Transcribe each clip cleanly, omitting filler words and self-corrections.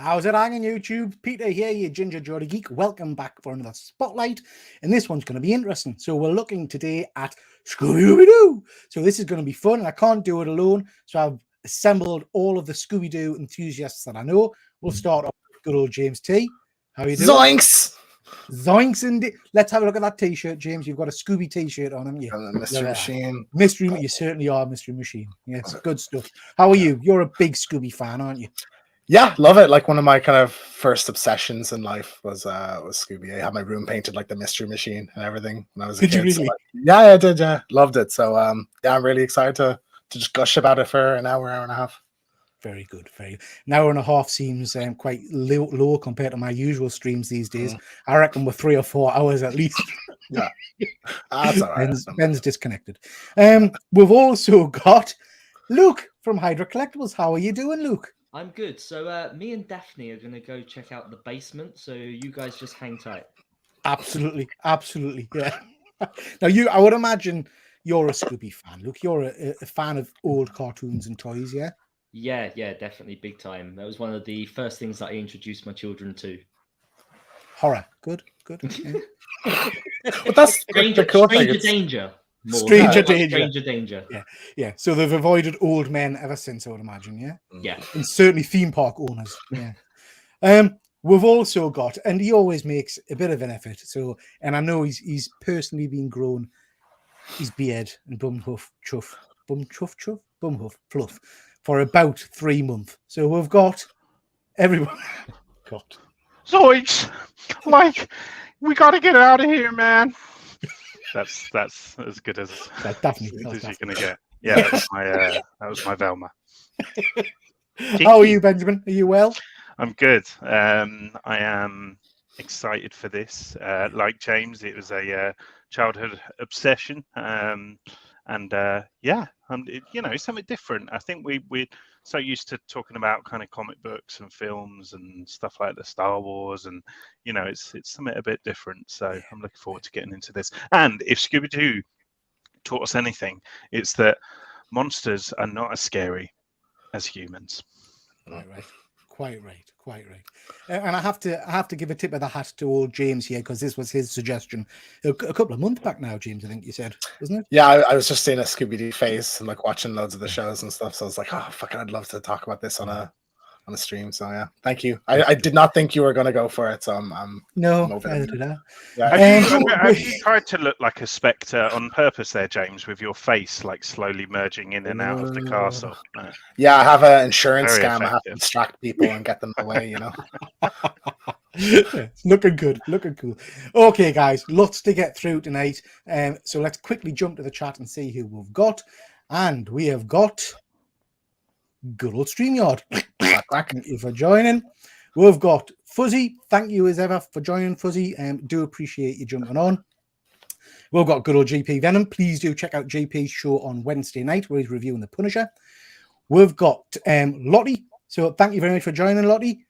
How's it hanging, YouTube? Peter here, your Ginger Jody Geek. Welcome back for another Spotlight. And this one's going to be interesting. So we're looking today at Scooby Doo. So this is going to be fun. I can't do it alone. So I've assembled all of the Scooby Doo enthusiasts that I know. We'll start off with good old James T. How are you doing? Zoinks! Zoinks indeed. Let's have a look at that t-shirt, James. You've got a Scooby t-shirt on, haven't you? And the Mystery Machine. Mystery, you certainly are a Mystery Machine. Yes, good stuff. How are you? You're a big Scooby fan, aren't you? Yeah, love it. Like one of my kind of first obsessions in life was Scooby. I had my room painted like the Mystery Machine and everything when I was a kid. Did you really? So, yeah, I did. Yeah, loved it. So yeah, I'm really excited to just gush about it for an hour and a half. Very good. Very good. An hour and a half seems quite low compared to my usual streams these days. I reckon we're 3 or 4 hours at least. Yeah, that's all right. Ben's disconnected. We've also got Luke from Hydra Collectibles. How are you doing, Luke? I'm good. So me and Daphne are going to go check out the basement. So you guys just hang tight. Absolutely. Absolutely. Yeah. Now, I would imagine you're a Scooby fan, Luke. You're a fan of old cartoons and toys, yeah? Yeah, definitely. Big time. That was one of the first things that I introduced my children to. Horror. Good. Yeah. But that's Stranger Danger. Stranger Danger. Yeah. So they've avoided old men ever since, I would imagine. Yeah. Yeah. And certainly theme park owners. Yeah. We've also got, and he always makes a bit of an effort. So, and I know he's personally been grown his beard and bum huff fluff for about 3 months. So we've got everyone. God. Zoinks! Like, we got to get out of here, man. That's as good as That's you're gonna get. Yeah, that was my Velma. How are you, Benjamin? Are you well? I'm good. I am excited for this. Like James, it was a childhood obsession, it's something different. I think we're so used to talking about kind of comic books and films and stuff like the Star Wars, and it's something a bit different. So I'm looking forward to getting into this. And if Scooby Doo taught us anything, it's that monsters are not as scary as humans. Quite right. And I have to give a tip of the hat to old James here, because this was his suggestion a couple of months back now, James, I think you said, wasn't it? Yeah, I was just seeing a Scooby Doo face and like watching loads of the shows and stuff. So I was like, oh fuck, I'd love to talk about this on a stream. So yeah, thank you. I did not think you were going to go for it. So I'm neither did I. Have you tried to look like a spectre on purpose there, James, with your face like slowly merging in and out of the castle? Yeah, I have an insurance Very scam. effective. I have to distract people and get them away. It's looking good, looking cool. Okay, guys, lots to get through tonight. So let's quickly jump to the chat and see who we've got. And we have got good old StreamYard. Thank you for joining. We've got Fuzzy. Thank you as ever for joining, Fuzzy. Do appreciate you jumping on. We've got good old JP Venom. Please do check out JP's show on Wednesday night where he's reviewing The Punisher. We've got Lottie. So thank you very much for joining, Lottie.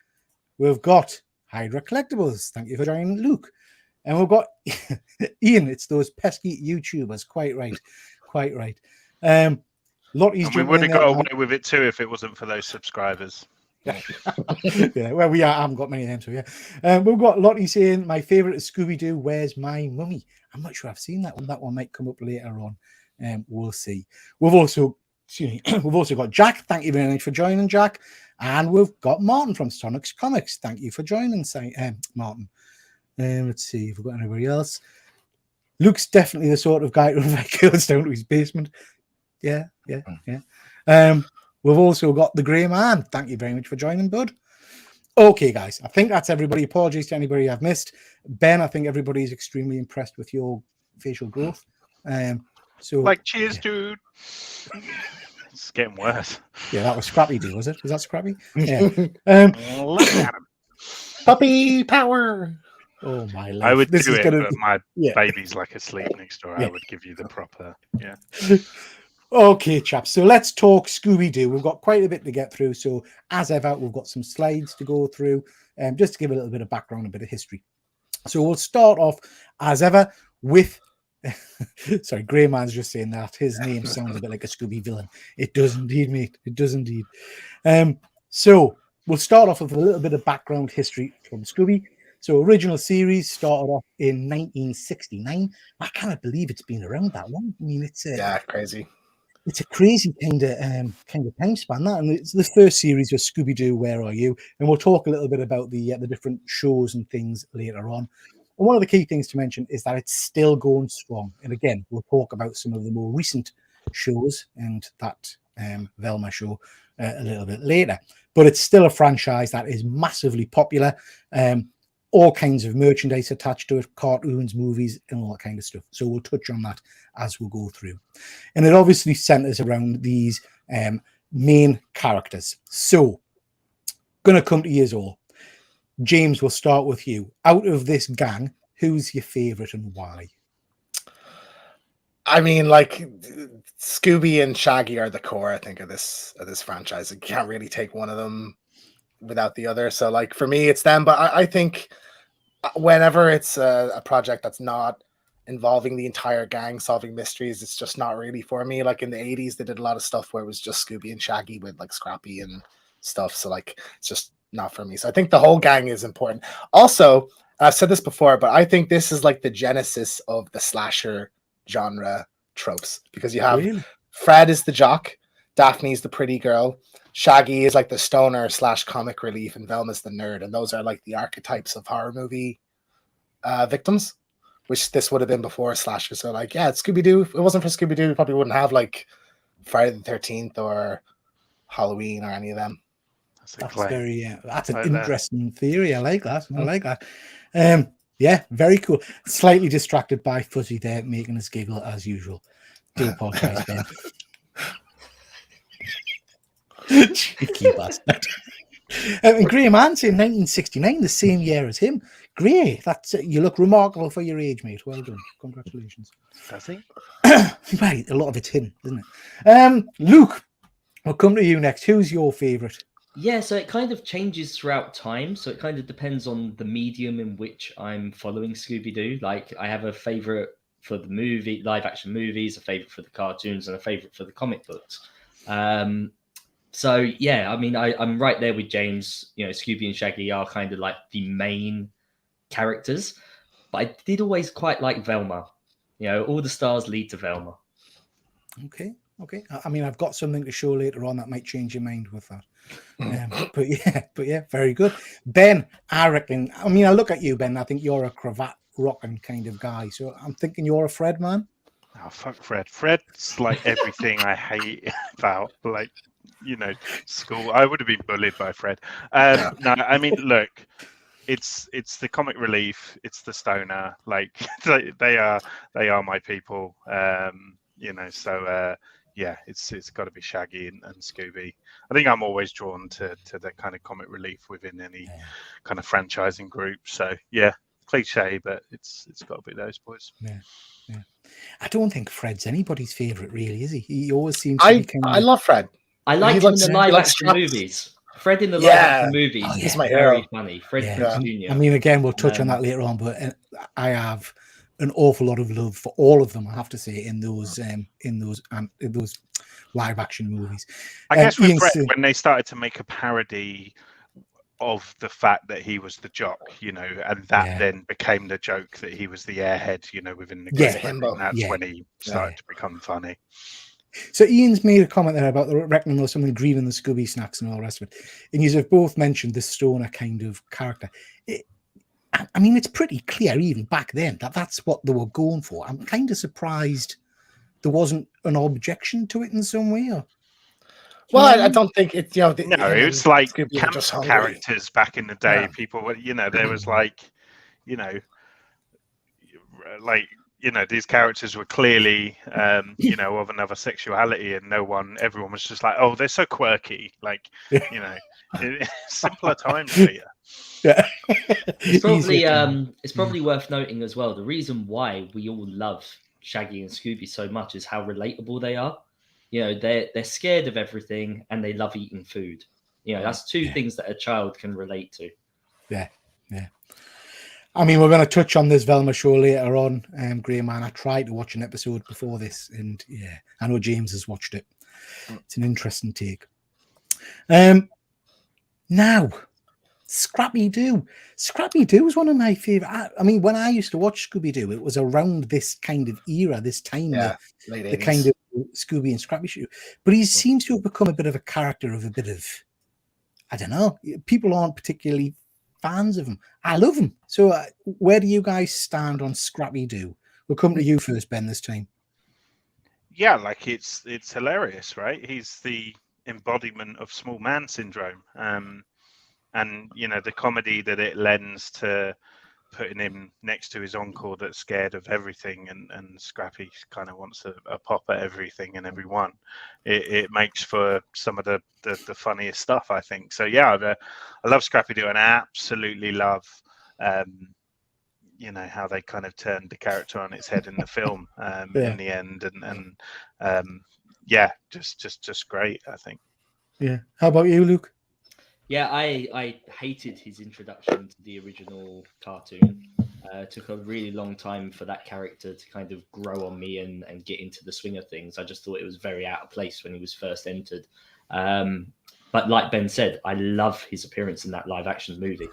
We've got Hydra Collectibles. Thank you for joining, Luke. And we've got Ian. It's those pesky YouTubers. Quite right. Lottie's and we would have got away with it too if it wasn't for those subscribers. Yeah, well, I haven't got many of them, so yeah. We've got Lottie saying, my favourite is Scooby Doo, Where's My Mummy? I'm not sure I've seen that one. That one might come up later on. We'll see. We've also got Jack. Thank you very much for joining, Jack. And we've got Martin from Sonic's Comics. Thank you for joining, Martin. Let's see if we've got anybody else. Luke's definitely the sort of guy who goes down to his basement. Yeah. We've also got the Grey Man. Thank you very much for joining, bud. Okay, guys, I think that's everybody. Apologies to anybody I've missed. Ben, I think everybody's extremely impressed with your facial growth. Cheers, dude. It's getting worse. Yeah, that was Scrappy Doo, was it? Was that Scrappy? Yeah. Look at him. Puppy power. Oh my life. I would do it, but my baby's like asleep next door. Yeah. I would give you the proper, Okay, chaps. So let's talk Scooby Doo. We've got quite a bit to get through. So as ever, we've got some slides to go through, just to give a little bit of background, a bit of history. So we'll start off as ever with. Sorry, Grey Man's just saying that his name sounds a bit like a Scooby villain. It does indeed, mate. It does indeed. So we'll start off with a little bit of background history from Scooby. So original series started off in 1969. I cannot believe it's been around that long. I mean, Crazy. it's a crazy kind of time span, that. And it's the first series was Scooby Doo, Where Are You? And we'll talk a little bit about the different shows and things later on. And one of the key things to mention is that it's still going strong. And again, we'll talk about some of the more recent shows and that Velma show a little bit later. But it's still a franchise that is massively popular. All kinds of merchandise attached to it, cartoons, movies, and all that kind of stuff. So we'll touch on that as we go through. And it obviously centers around these main characters. So, going to come to you all. James, we'll start with you. Out of this gang, who's your favourite and why? I mean, like, Scooby and Shaggy are the core, I think, of this franchise. You can't really take one of them without the other. So, like, for me, it's them. But I think whenever it's a project that's not involving the entire gang solving mysteries, it's just not really for me. Like, in the 80s, they did a lot of stuff where it was just Scooby and Shaggy with, like, Scrappy and stuff. So, like, it's just not for me. So I think the whole gang is important. Also, I've said this before, but I think this is like the genesis of the slasher genre tropes, because you have Fred is the jock, Daphne's the pretty girl, Shaggy is like the stoner / comic relief, and Velma's the nerd. And those are like the archetypes of horror movie victims, which this would have been before slasher. So like, yeah, Scooby Doo. If it wasn't for Scooby Doo, we probably wouldn't have like Friday the 13th or Halloween or any of them. That's very that's an interesting theory. I like that. I like that. Yeah, very cool. Slightly distracted by Fuzzy there, making us giggle as usual. Do apologize, Ben. Cheeky bastard. And Graham Hansen in 1969, the same year as him. Gray, that's you look remarkable for your age, mate. Well done. Congratulations. Does he? Right, a lot of it's him, isn't it? Luke, we'll come to you next. Who's your favourite? Yeah, so it kind of changes throughout time. So it kind of depends on the medium in which I'm following Scooby Doo. Like, I have a favorite for the live action movies, a favorite for the cartoons, and a favorite for the comic books. So yeah, I mean, I'm right there with James. You know, Scooby and Shaggy are kind of like the main characters, but I did always quite like Velma. You know, all the stars lead to Velma. Okay. I mean, I've got something to show later on that might change your mind with that. But yeah, very good. Ben, I reckon, I mean, I look at you, Ben, I think you're a cravat rocking kind of guy. So I'm thinking you're a Fred man. Oh, fuck Fred. Fred's like everything I hate about, like, you know, school. I would have been bullied by Fred. No, I mean, look, it's the comic relief. It's the stoner. Like, they are my people. You know, so yeah, it's got to be Shaggy and Scooby. I think I'm always drawn to the kind of comic relief within any kind of franchising group. So yeah, cliche, but it's got to be those boys. Yeah. I don't think Fred's anybody's favourite, really, is he? He always seems to be kind of... I love Fred. I like him in the live action movies. Fred in the live action movies. Oh, yeah. He's my very funny. Fred Jr. I mean, again, we'll touch on that later on, but I have an awful lot of love for all of them, I have to say, in those live action movies. I guess with Fred, when they started to make a parody of the fact that he was the jock, you know, and that then became the joke that he was the airhead, you know, within the group. And that's when he started to become funny. So Ian's made a comment there about reckoning there's someone grieving the Scooby snacks and all the rest of it. And you have both mentioned the stoner kind of character. I mean, it's pretty clear even back then that that's what they were going for. I'm kind of surprised there wasn't an objection to it in some way. Or, well, I don't think it's, you know... No, it was like camp characters back in the day. People were, you know, there was like, you know, these characters were clearly, you know, of another sexuality, and everyone was just like, oh, they're so quirky. Like, you know, simpler times later. Yeah. It's probably worth noting as well, the reason why we all love Shaggy and Scooby so much is how relatable they are. You know, they're scared of everything and they love eating food. You know, that's two things that a child can relate to. Yeah. I mean, we're going to touch on this Velma show later on, Graham, man. I tried to watch an episode before this, and yeah, I know James has watched it. It's an interesting take. Now, Scrappy Doo. Scrappy Doo was one of my favorite. I mean, when I used to watch Scooby Doo, it was around this kind of era, this time, Yeah, late the 80s. kind of Scooby and Scrappy show. But he seems to have become a bit of a character of a bit of, I don't know. People aren't particularly fans of him. I love him. So, where do you guys stand on Scrappy Doo? We'll come to you first, Ben, this time. Yeah, like it's hilarious, right? He's the embodiment of small man syndrome, and you know the comedy that it lends to putting him next to his uncle that's scared of everything, and Scrappy kind of wants a pop at everything and everyone. It makes for some of the funniest stuff, I think. So yeah, I love Scrappy Doo, and I absolutely love you know how they kind of turned the character on its head in the film in the end, and yeah, just great, I think. Yeah. How about you, Luke? Yeah, I hated his introduction to the original cartoon. Took a really long time for that character to kind of grow on me and get into the swing of things. I just thought it was very out of place when he was first entered. But like Ben said, I love his appearance in that live action movie.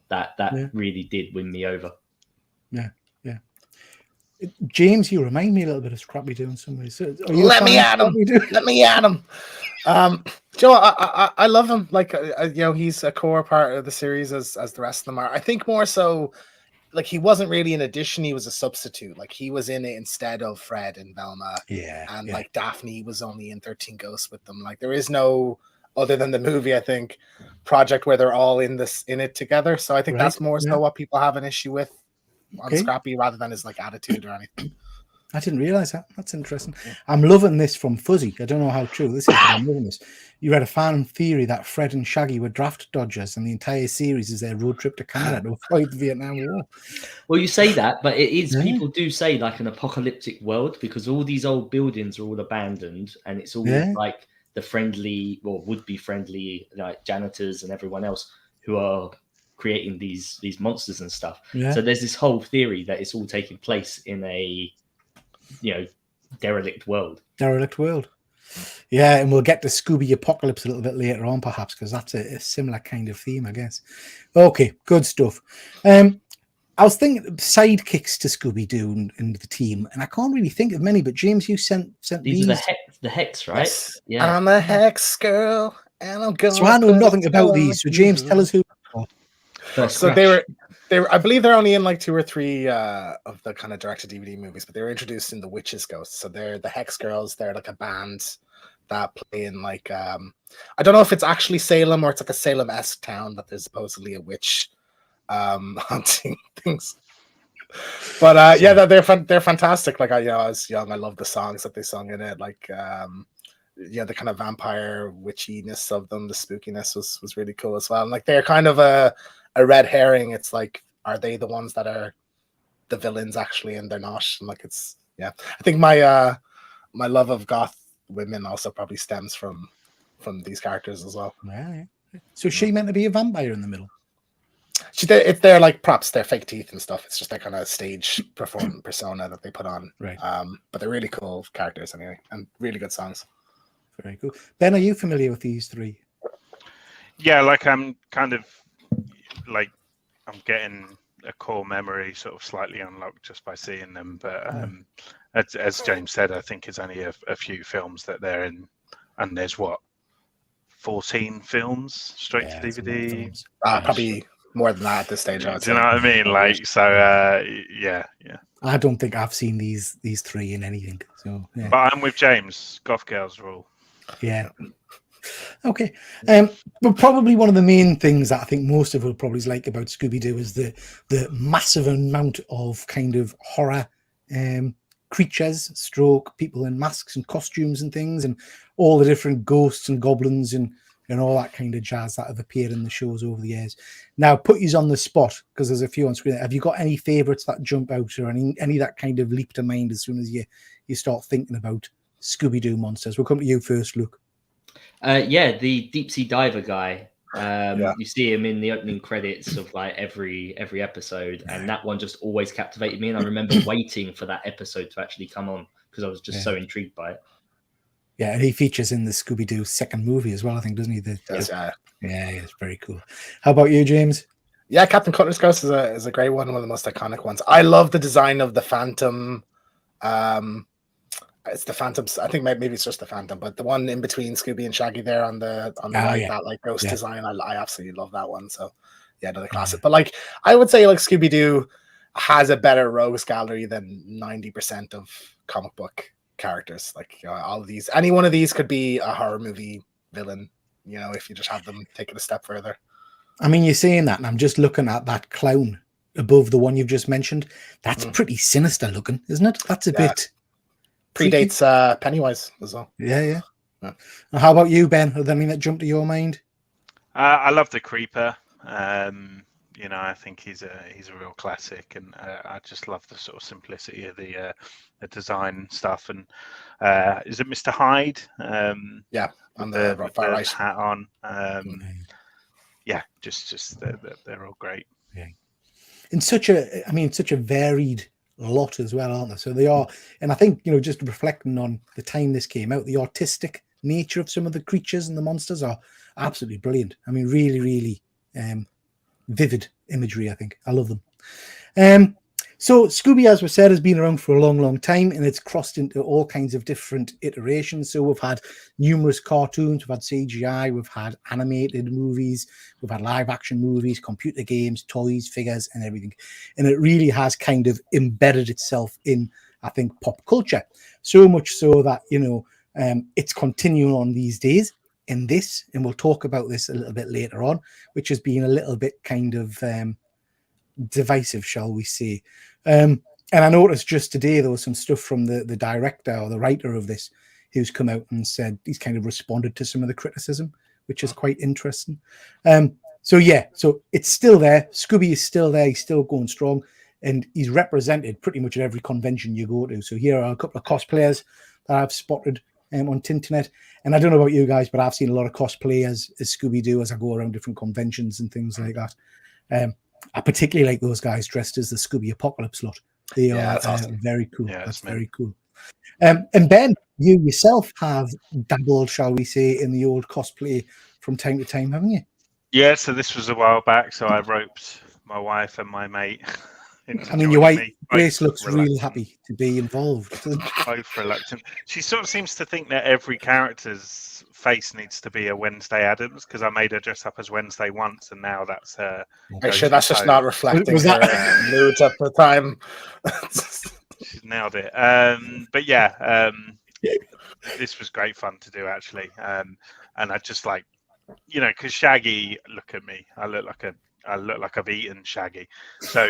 That really did win me over. Yeah. James, you remind me a little bit of Scrappy Doo in some ways. So Let me at him. Let me at him. Joe, I love him. Like you know, he's a core part of the series as the rest of them are. I think more so, like he wasn't really an addition; he was a substitute. Like he was in it instead of Fred and Velma. And like Daphne was only in 13 Ghosts with them. Like there is no other than the movie, I think, project where they're all in it together. So I think that's more so what people have an issue with on Scrappy rather than his like attitude or anything. I didn't realize that. That's interesting. I'm loving this from Fuzzy. I don't know how true this is, but I'm loving this. You read a fan theory that Fred and Shaggy were draft dodgers, and the entire series is their road trip to Canada to avoid the Vietnam War. Well, you say that, but it is. People do say like an apocalyptic world because all these old buildings are all abandoned, and it's all like the friendly or would-be friendly like janitors and everyone else who are creating these monsters and stuff. So there's this whole theory that it's all taking place in a derelict world. Yeah, and we'll get to Scooby Apocalypse a little bit later on, perhaps, because that's a similar kind of theme, I guess. Okay, good stuff. I was thinking sidekicks to Scooby Doo and the team, and I can't really think of many. But James, you sent these are the hex, right? Yes. Yeah, I'm a hex girl, and I'm going. So I know nothing about these. So James, tell us who. So they were. I believe they're only in like 2 or 3 of the kind of direct-to-DVD movies, but they were introduced in the Witches' Ghosts. So they're the Hex Girls. They're like a band that play in like I don't know if it's actually Salem or it's like a Salem-esque town that there's supposedly a witch hunting things. But they're fantastic. Like I was young, I loved the songs that they sung in it. Like the kind of vampire witchiness of them, the spookiness was really cool as well. And like they're kind of a red herring. It's like, are they the ones that are the villains actually, and they're not? And like it's I think my love of goth women also probably stems from these characters as well. Yeah. So is she meant to be a vampire in the middle? They're like props, they're fake teeth and stuff. It's just that kind of stage persona that they put on. Right. But they're really cool characters anyway, and really good songs. Very cool. Ben, are you familiar with these 3? Yeah, like I'm kind of like I'm getting a core memory sort of slightly unlocked just by seeing them. But as James said, I think it's only a few films that they're in, and there's 14 films straight to DVD. Probably more than that at this stage. Do you know what I mean? Like, so yeah. I don't think I've seen these 3 in anything. So, but I'm with James. Goth Girls rule. Yeah. Okay. But probably one of the main things that I think most of us probably like about Scooby-Doo is the massive amount of kind of horror creatures, people in masks and costumes and things, and all the different ghosts and goblins and all that kind of jazz that have appeared in the shows over the years. Now, put you on the spot because there's a few on screen. Have you got any favorites that jump out, or any that kind of leap to mind as soon as you start thinking about Scooby-Doo monsters? We'll come to you first, Luke. The deep sea diver guy. You see him in the opening credits of like every episode, and that one just always captivated me. And I remember waiting for that episode to actually come on because I was just so intrigued by it. Yeah, and he features in the Scooby Doo second movie as well, I think, doesn't he? Yeah. Yeah, it's very cool. How about you, James? Yeah, Captain Cutler's Ghost is a great one of the most iconic ones. I love the design of the Phantom. It's the Phantom. I think maybe it's just the Phantom, but the one in between Scooby and Shaggy there on the right, yeah. that like ghost Yeah. design. I absolutely love that one. So yeah, another classic. But like I would say, like Scooby Doo has a better rogues gallery than 90% of comic book characters. Like all of these, any one of these could be a horror movie villain. You know, if you just have them take it a step further. I mean, you're saying that, and I'm just looking at that clown above the one you've just mentioned. That's pretty sinister looking, isn't it? That's a bit predates Pennywise as well. Yeah. How about you, Ben? Are there anything that jumped to your mind? I love the Creeper. You know, I think he's a real classic, and I just love the sort of simplicity of the design stuff. And is it Mr. Hyde? Yeah, on the far right hat on. Yeah, just they're all great. Yeah, in such a varied lot as well, aren't they? So they are, and I think, you know, just reflecting on the time this came out, the artistic nature of some of the creatures and the monsters are absolutely brilliant. I mean, really, really vivid imagery. I think I love them. So Scooby, as we said, has been around for a long, long time, and it's crossed into all kinds of different iterations. So we've had numerous cartoons, we've had CGI, we've had animated movies, we've had live action movies, computer games, toys, figures, and everything. And it really has kind of embedded itself in, I think, pop culture. So much so that, you know, it's continuing on these days in this, and we'll talk about this a little bit later on, which has been a little bit kind of divisive, shall we say. And I noticed just today there was some stuff from the director or the writer of this who's come out and said he's kind of responded to some of the criticism, which is quite interesting. So it's still there. Scooby is still there. He's still going strong, and he's represented pretty much at every convention you go to. So here are a couple of cosplayers that I've spotted on Tinternet. And I don't know about you guys, but I've seen a lot of cosplayers as Scooby Doo as I go around different conventions and things like that. I particularly like those guys dressed as the Scooby Apocalypse lot. They are awesome. Very cool. Yeah, that's very cool. And Ben, you yourself have dabbled, shall we say, in the old cosplay from time to time, haven't you? Yeah, so this was a while back. So I roped my wife and my mate into I mean, your wife, me. Grace, looks really happy to be involved. Both reluctant. She sort of seems to think that every character's face needs to be a Wednesday Addams, because I made her dress up as Wednesday once, and now that's her. I'm sure that's just not reflecting her mood at the time. She's nailed it. But yeah, this was great fun to do, actually. And I just like, you know, because Shaggy, look at me, I look like I've eaten Shaggy. So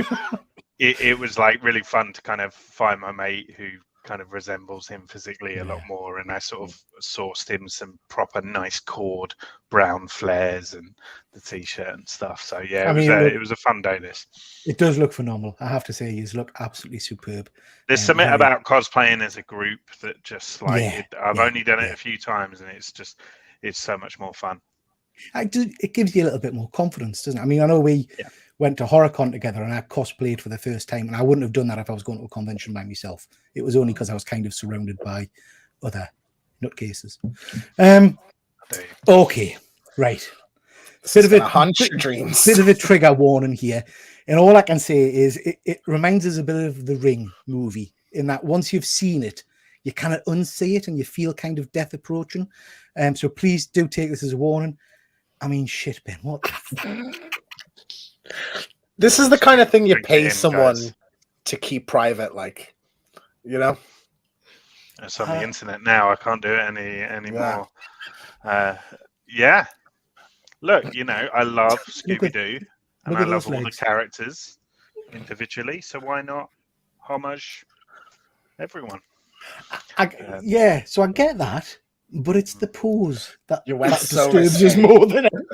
it was like really fun to kind of find my mate who kind of resembles him physically a lot more, and I sort of sourced him some proper nice cord brown flares and the t-shirt and stuff. So yeah, it was a fun day. This it does look phenomenal, I have to say. You look absolutely superb. There's something about cosplaying as a group that just like I've only done it a few times, and it's so much more fun. It gives you a little bit more confidence, doesn't it? I mean, I know we went to HorrorCon together and I cosplayed for the first time, and I wouldn't have done that if I was going to a convention by myself. It was only because I was kind of surrounded by other nutcases. Okay, right. Bit of a trigger warning here, and all I can say is it reminds us a bit of the Ring movie, in that once you've seen it, you kind of unsee it and you feel kind of death approaching. So please do take this as a warning. I mean, shit, Ben, what? This is the kind of thing you pay someone to keep private, like, you know? It's on the internet now. I can't do it anymore. Look, you know, I love Scooby Doo, and I love all the characters individually. So why not homage everyone? So I get that, but it's the pose that disturbs us more than anything.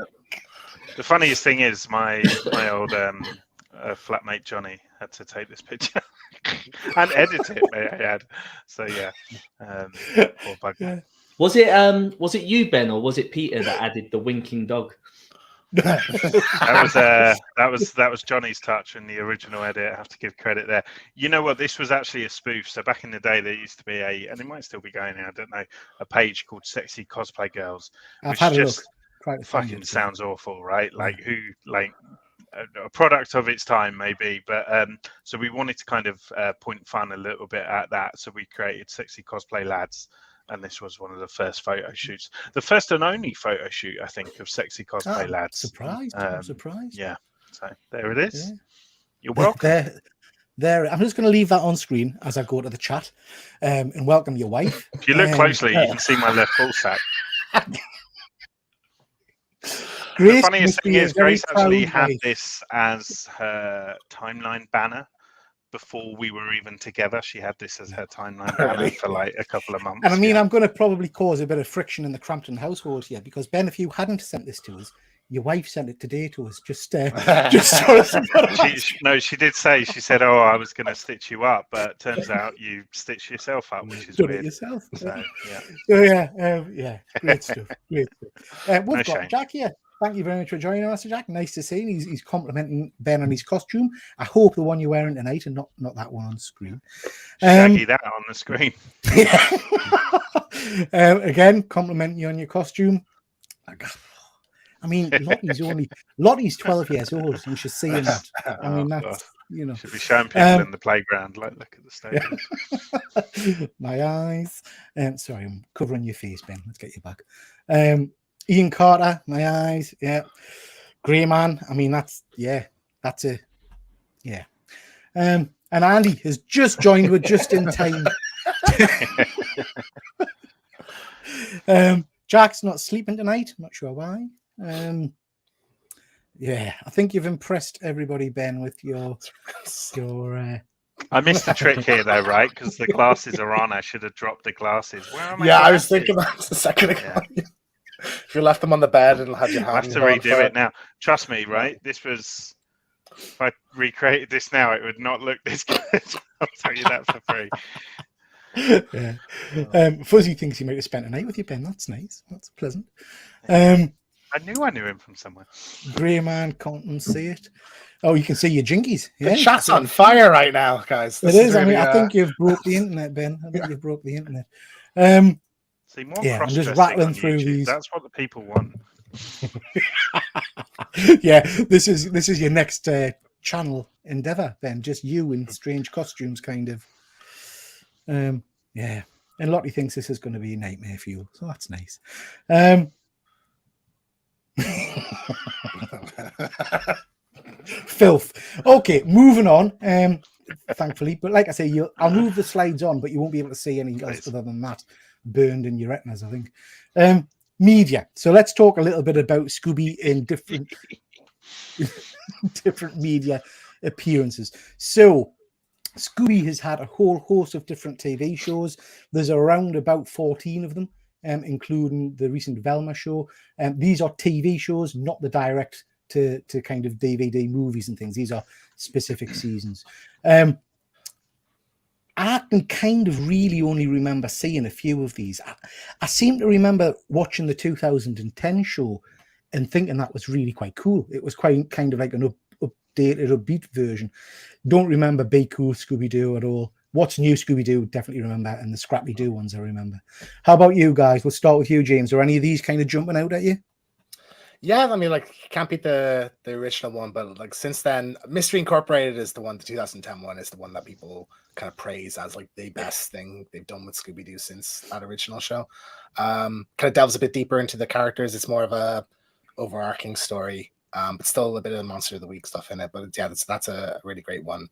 The funniest thing is my old flatmate Johnny had to take this picture and edit it. May I add? So yeah, poor bugger. Was it you, Ben, or was it Peter that added the winking dog? That was Johnny's touch in the original edit. I have to give credit there. You know what? This was actually a spoof. So back in the day, there used to be and it might still be going. I don't know. A page called "Sexy Cosplay Girls," I've which had a just look. Try to find fucking it. sounds awful, right? Like a product of its time, maybe. But so we wanted to kind of point fun a little bit at that. So we created "Sexy Cosplay Lads." And this was one of the first photo shoots, the first and only photo shoot, I think, of Sexy Cosplay Lads. Surprised! I'm surprised. Yeah, so there it is. Yeah. You're welcome. There. I'm just going to leave that on screen as I go to the chat, and welcome your wife. If you look closely, you can see my left ball sack. The funniest thing is, Grace actually had this as her timeline banner. Before we were even together, she had this as her timeline banner for like a couple of months. And I mean, I'm going to probably cause a bit of friction in the Crampton household here, because Ben, if you hadn't sent this to us, your wife sent it today to us. Just she did say, she said, "Oh, I was going to stitch you up, but turns out you stitched yourself up, which is weird." Yourself. So yeah, great stuff. We've got shame. Jack here. Thank you very much for joining us, Jack. Nice to see him. He's complimenting Ben on his costume. I hope the one you're wearing tonight and not that one on screen. Shaggy that on the screen. Again, complimenting you on your costume. I mean, Lottie's 12 years old. You should see that. I mean, that's, should be showing people in the playground. Like, look at the stage. My eyes. Sorry, I'm covering your face, Ben. Let's get you back. Ian Carter, my eyes, yeah. Grey Man, I mean, that's it. Yeah. And Andy has just joined. We're just in time. Jack's not sleeping tonight. I'm not sure why. Yeah, I think you've impressed everybody, Ben, with your. I missed the trick here, though, right? Because the glasses are on. I should have dropped the glasses. Where am I? Yeah, I was thinking that a second ago. Yeah. If you left them on the bed, it'll have your hand. I have to redo it now. Trust me, right? This was. If I recreated this now, it would not look this good. I'll tell you that for free. Yeah. Fuzzy thinks he might have spent a night with you, Ben. That's nice. That's pleasant. I knew him from somewhere. Grey Man, can't see it. Oh, you can see your jinkies. Yeah. The chat's on fire right now, guys. It is. Really, I think you've broke the internet, Ben. I think you've broke the internet. See, more I'm just rattling through these. That's what the people want. Yeah, this is your next channel endeavor, Ben. Just you in strange costumes, kind of. Yeah, and Lottie thinks this is going to be a nightmare fuel, so that's nice. Filth. Okay, moving on. Thankfully, but like I say, I'll move the slides on, but you won't be able to see any else other than that burned in your retinas, I think. Media. So let's talk a little bit about Scooby in different media appearances. So Scooby has had a whole host of different TV shows. There's around about 14 of them, including the recent Velma show. These are TV shows, not the direct to kind of DVD movies and things. These are specific seasons. I can kind of really only remember seeing a few of these. I seem to remember watching the 2010 show and thinking that was really quite cool. It was quite kind of like an updated, upbeat version. Don't remember Be Cool Scooby Doo at all. What's New Scooby Doo? Definitely remember, and the Scrappy Doo ones I remember. How about you guys? We'll start with you, James. Are any of these kind of jumping out at you? Yeah, I mean, like, can't beat the original one, but like since then, Mystery Incorporated is the 2010 one is the one that people kind of praise as like the best thing they've done with Scooby Doo since that original show. Kind of delves a bit deeper into the characters. It's more of a overarching story, but still a bit of Monster of the Week stuff in it. But yeah, that's a really great one.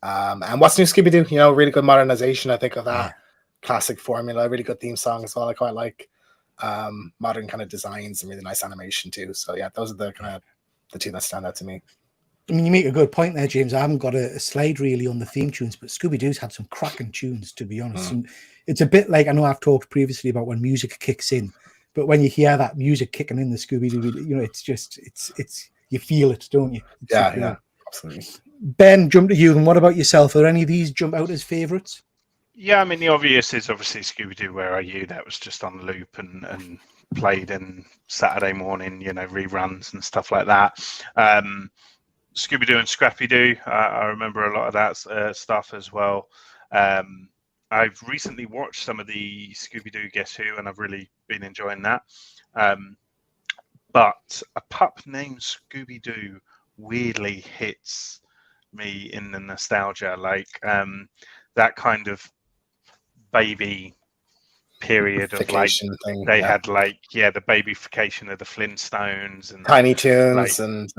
And What's New Scooby Doo? Really good modernization, I think, of that classic formula. Really good theme song as well. I quite like. Modern kind of designs and really nice animation too. So yeah, those are the kind of the two that stand out to me. I mean, you make a good point there, James. I haven't got a slide really on the theme tunes, but Scooby-Doo's had some cracking tunes, to be honest. And it's a bit like, I know I've talked previously about when music kicks in, but when you hear that music kicking in the Scooby-Doo, it's just, it's you feel it, don't you? Yeah, absolutely. Ben, jump to you. And what about yourself? Are any of these jump out as favourites? Yeah, I mean, the obvious is obviously Scooby Doo, Where Are You? That was just on loop and played in Saturday morning, reruns and stuff like that. Scooby Doo and Scrappy Doo, I remember a lot of that stuff as well. I've recently watched some of the Scooby Doo Guess Who, and I've really been enjoying that. But a pup named Scooby Doo weirdly hits me in the nostalgia, like that kind of baby period of like thing, they had like the babyfication of the Flintstones and Tiny Toons like, and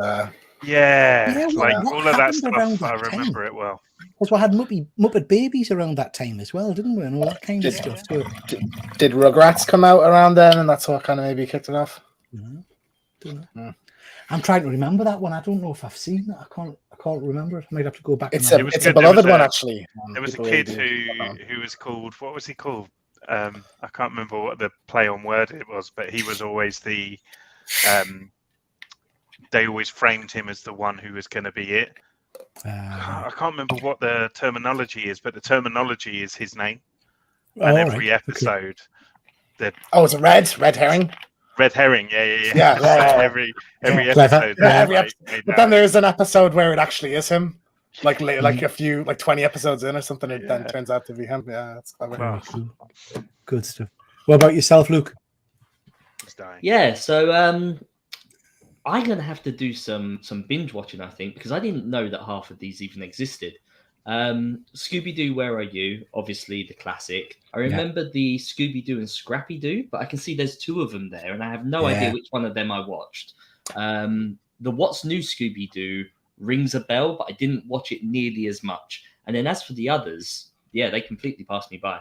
like all of that stuff. I remember it well. Because we had Muppet Babies around that time as well, didn't we? And all that kind of stuff. So, did Rugrats come out around then, and that's what kind of maybe kicked it off? Don't know. I'm trying to remember that one. I don't know if I've seen that. I can't remember it. I might have to go back. It's a beloved one, actually. There was a kid who was called. What was he called? I can't remember what the play on word it was, but he was always the. They always framed him as the one who was going to be it. I can't remember what the terminology is, but the terminology is his name. And every episode, is it Red Herring? Red Herring, yeah. Every episode. Every episode. But then there's an episode where it actually is him, like a few 20 episodes in or something. It then turns out to be him. Yeah, that's clever. Wow. Good stuff. What about yourself, Luke? He's dying. Yeah, so I'm gonna have to do some binge watching, I think, because I didn't know that half of these even existed. Scooby Doo, Where Are You? Obviously the classic. I remember the Scooby Doo and Scrappy Doo, but I can see there's two of them there, and I have no idea which one of them I watched. The What's New Scooby Doo rings a bell, but I didn't watch it nearly as much. And then as for the others, they completely passed me by.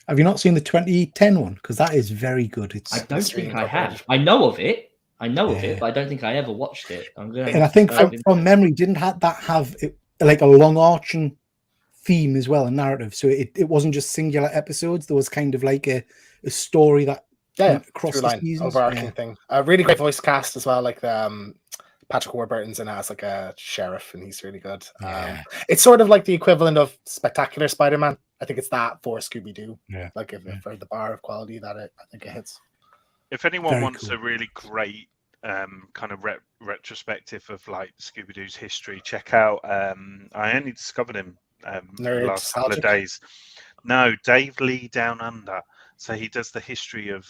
Have you not seen the 2010 one? Because that is very good. I don't think I have. I know of it, but I don't think I ever watched it. I think from memory, didn't that have like a long arching theme as well, a narrative? So it wasn't just singular episodes. There was kind of like a story that went across the seasons. Overarching thing. A really great voice cast as well, like Patrick Warburton's in as like a sheriff, and he's really good. It's sort of like the equivalent of Spectacular Spider-Man. I think it's that for Scooby Doo. Like for the bar of quality that I think it hits. If anyone wants a really great kind of retrospective of like Scooby Doo's history, check out. I only discovered him the last couple of days. No, Dave Lee Down Under. So he does the history of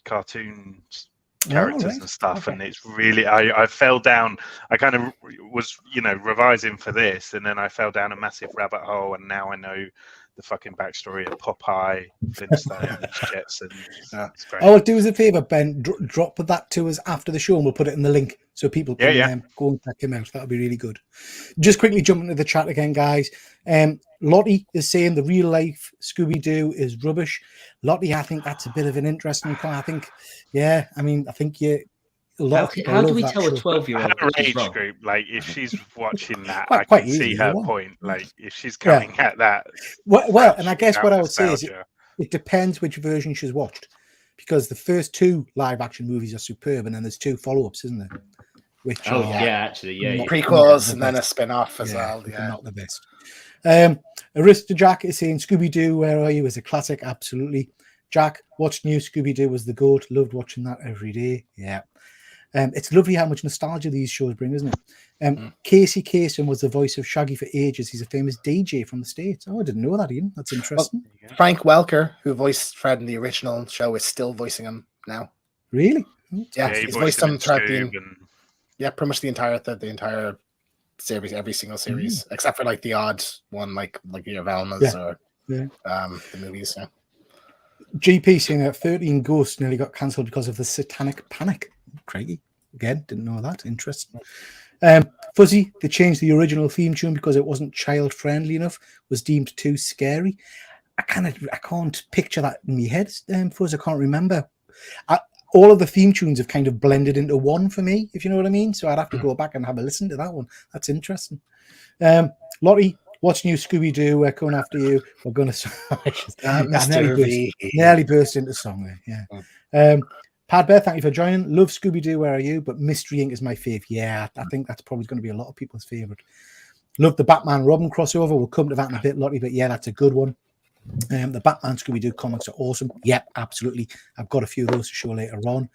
cartoons, characters and stuff, and it's really I fell down. I kind of was revising for this, and then I fell down a massive rabbit hole, and now I know the fucking backstory of Popeye, Flintstones, Jetsons. It's great. Oh, do us a favor, Ben. Drop that to us after the show, and we'll put it in the link so people can go and check him out. That'll be really good. Just quickly jump into the chat again, guys. Lottie is saying the real life Scooby Doo is rubbish. Lottie, I think that's a bit of an interesting point. I think how do we tell a 12-year-old her age group, like if she's watching that, I can see her point. Like if she's coming at that, and I guess what I would say is it depends which version she's watched, because the first two live action movies are superb, and then there's two follow-ups, isn't there? Which prequels and then a spin-off as well. Not the best. Arista Jack is saying Scooby Doo, Where Are You? Is a classic. Absolutely. Jack, watched new Scooby Doo, was the GOAT. Loved watching that every day. Yeah. It's lovely how much nostalgia these shows bring, isn't it? Casey Kasem was the voice of Shaggy for ages. He's a famous DJ from the States. Oh, I didn't know that, Ian. That's interesting. Well, Frank Welker, who voiced Fred in the original show, is still voicing him now. Really? Yeah, he's voiced him throughout pretty much the entire series, every single series, except for like the odd one, like your Velmas or the movies. Yeah. GP saying that 13 Ghosts nearly got cancelled because of the Satanic Panic. Craigie, again, didn't know that. Interesting. Fuzzy, they changed the original theme tune because it wasn't child friendly enough, was deemed too scary. I can't picture that in my head, Fuzz. I can't remember. All of the theme tunes have kind of blended into one for me, if you know what I mean. So I'd have to go back and have a listen to that one. That's interesting. Lottie, what's new Scooby Doo? We're coming after you. We're going to nearly burst into song there. Yeah. Pad Bear, thank you for joining. Love Scooby Doo, Where Are You? But Mystery Inc. is my fave. Yeah, I think that's probably going to be a lot of people's favorite. Love the Batman Robin crossover. We'll come to that in a bit, Lottie. But yeah, that's a good one. The Batman Scooby Doo comics are awesome. Yep, absolutely. I've got a few of those to show later on.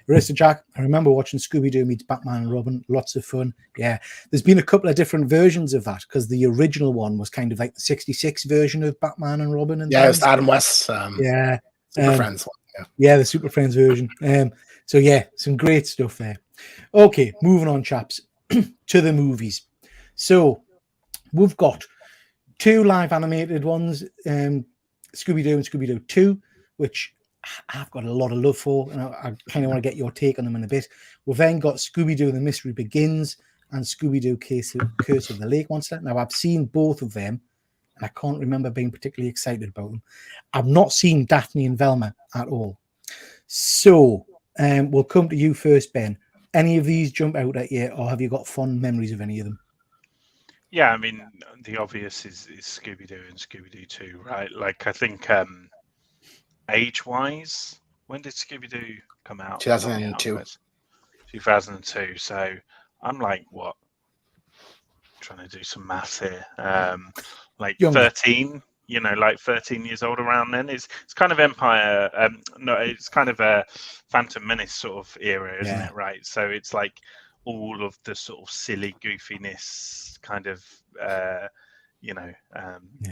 Arista Jack, I remember watching Scooby Doo meets Batman and Robin. Lots of fun. Yeah, there's been a couple of different versions of that because the original one was kind of like the 66 version of Batman and Robin. And Yeah, it's things. Adam West's Yeah. Super Friends one. Yeah, the Super Friends version. So yeah, some great stuff there. Okay, moving on, chaps, to the movies. So we've got 2 live animated ones, Scooby Doo and Scooby Doo 2, which I've got a lot of love for, and I kind of want to get your take on them in a bit. We've then got Scooby Doo: The Mystery Begins and Scooby Doo: Curse of the Lake Monster. Now, I've seen both of them, and I can't remember being particularly excited about them. I've not seen Daphne and Velma at all. So we'll come to you first, Ben. Any of these jump out at you, or have you got fond memories of any of them? Yeah, I mean, the obvious is Scooby Doo and Scooby Doo 2, right? Like, I think age-wise, when did Scooby Doo come out? 2002. 2002. So I'm like, what? Trying to do some maths here. Like Younger. 13. Like 13 years old around then. It's kind of Empire. No, it's kind of a Phantom Menace sort of era, isn't it? Right. So it's like all of the sort of silly goofiness, kind of,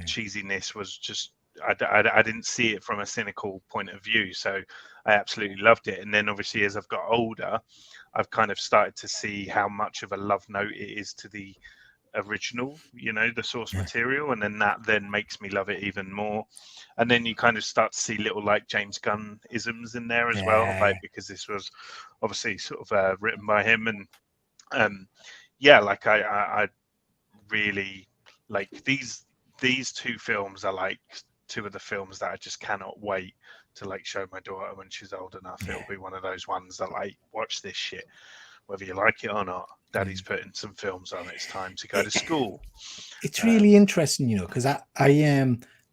cheesiness was just. I didn't see it from a cynical point of view, so I absolutely loved it. And then obviously, as I've got older, I've kind of started to see how much of a love note it is to the original, the source material, and then that then makes me love it even more. And then you kind of start to see little like James Gunn isms in there as well, like, because this was obviously sort of written by him. And like I really like these 2 films are like 2 of the films that I just cannot wait to like show my daughter when she's old enough. It'll be one of those ones that like, watch this shit, whether you like it or not. Daddy's putting some films on. It's time to go to school. It's really interesting, because I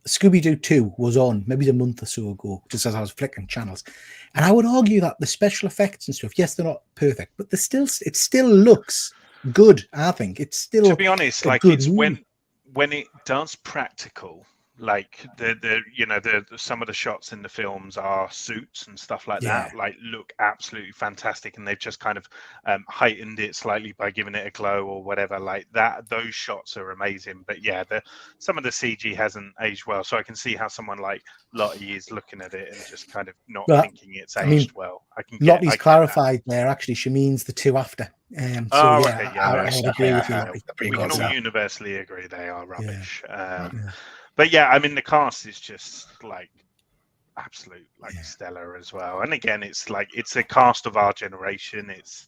Scooby Doo 2 was on maybe a month or so ago, just as I was flicking channels, and I would argue that the special effects and stuff, yes, they're not perfect, but it still looks good. I think it's still, to be honest, like it's when it does practical. Like the some of the shots in the films are suits and stuff like that, like look absolutely fantastic, and they've just kind of heightened it slightly by giving it a glow or whatever like that. Those shots are amazing, but yeah, some of the CG hasn't aged well, so I can see how someone like Lottie is looking at it and just kind of not thinking it's aged well. Lottie's clarified there. Actually, she means the 2 after. I would agree with you. We can all universally agree they are rubbish. But yeah, I mean, the cast is just like absolute, like stellar as well. And again, it's like it's a cast of our generation. It's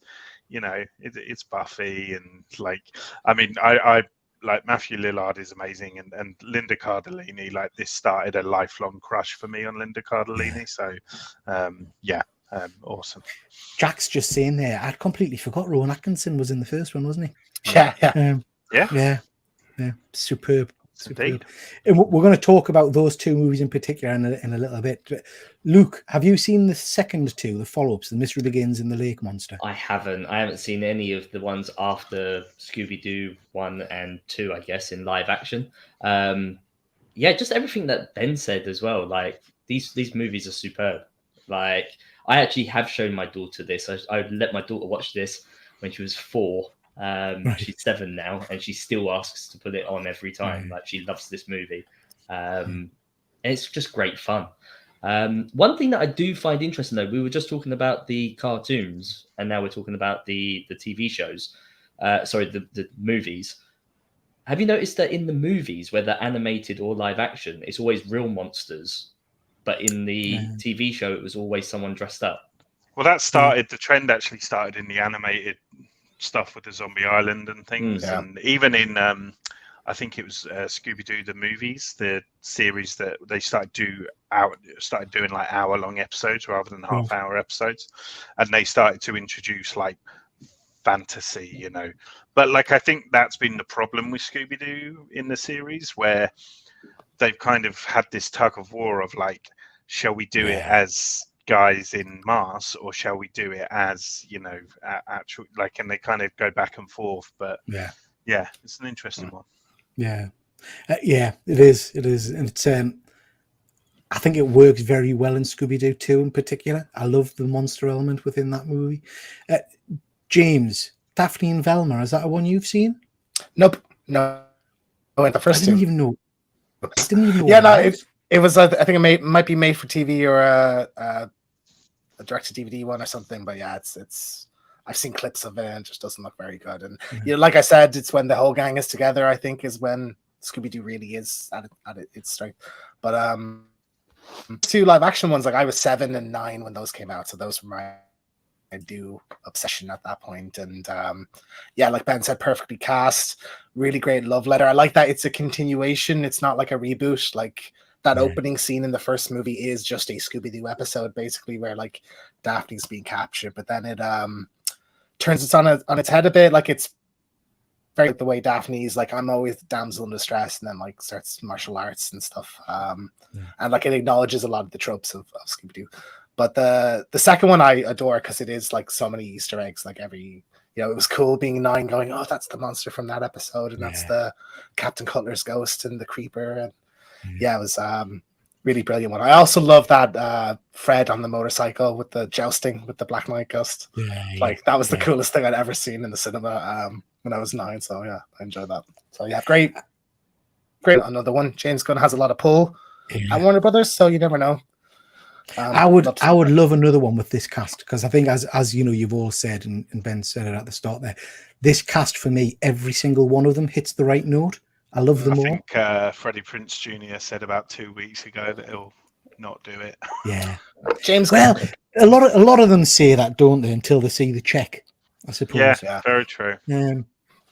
it's Buffy, and like, I mean, I like Matthew Lillard is amazing, and Linda Cardellini. Like, this started a lifelong crush for me on Linda Cardellini. So awesome. Jack's just saying there, I'd completely forgot Rowan Atkinson was in the first one, wasn't he? Yeah. Superb. Indeed. And we're going to talk about those 2 movies in particular in a little bit. Luke, have you seen the second 2, the follow-ups, The Mystery Begins and The Lake Monster? I haven't seen any of the ones after Scooby-Doo 1 and 2, I guess, in live action. Just everything that Ben said as well. Like, these movies are superb. Like, I actually have shown my daughter this. I let my daughter watch this when she was 4. She's 7 now, and she still asks to put it on every time. Like, she loves this movie. And it's just great fun. One thing that I do find interesting, though, we were just talking about the cartoons, and now we're talking about the TV shows. The movies. Have you noticed that in the movies, whether animated or live action, it's always real monsters, but in the TV show, it was always someone dressed up? Well, the trend actually started in the animated stuff with the Zombie Island and things, and even in I think it was Scooby Doo the movies, the series that they started doing like hour-long episodes rather than half-hour episodes, and they started to introduce like fantasy, But like, I think that's been the problem with Scooby Doo in the series, where they've kind of had this tug of war of like, shall we do it as guys in masks, or shall we do it as actual, like, and they kind of go back and forth. But it's an interesting one. It is, and it's I think it works very well in Scooby Doo 2 in particular. I love the monster element within that movie. James, Daphne and Velma, is that a one you've seen? Nope. No. I went the I first didn't two. even know. I didn't even know. Yeah, what no, was. it was. I think it might be made for TV or a direct to DVD one or something. But yeah, it's. I've seen clips of it and it just doesn't look very good. And you know, like I said, it's when the whole gang is together. I think is when Scooby Doo really is at its strength. But two live action ones, like I was 7 and 9 when those came out, so those were my do obsession at that point. And yeah, like Ben said, perfectly cast, really great love letter. I like that it's a continuation, it's not like a reboot. Like that opening scene in the first movie is just a Scooby-Doo episode basically, where like Daphne's being captured, but then it turns it on its head a bit. Like it's very the way Daphne's like, I'm always the damsel in distress, and then like starts martial arts and stuff. And like it acknowledges a lot of the tropes of Scooby-Doo. But the second one I adore because it is like so many Easter eggs. Like every, you know, it was cool being 9 going, oh, that's the monster from that episode, and that's the Captain Cutler's ghost and the creeper. And yeah, it was really brilliant one. I also love that Fred on the motorcycle with the jousting with the Black Knight ghost. Like that was the coolest thing I'd ever seen in the cinema when I was 9. So yeah, I enjoyed that. So yeah, great. Another one. James Gunn has a lot of pull at Warner Brothers, so you never know. I would love another one with this cast, because I think as you know, you've all said, and Ben said it at the start there, this cast for me, every single one of them hits the right note. I love them all. I think Freddie Prinze Jr. said about 2 weeks ago that he'll not do it. Yeah, James. Well, a lot of them say that, don't they? Until they see the check, I suppose. Yeah, very true.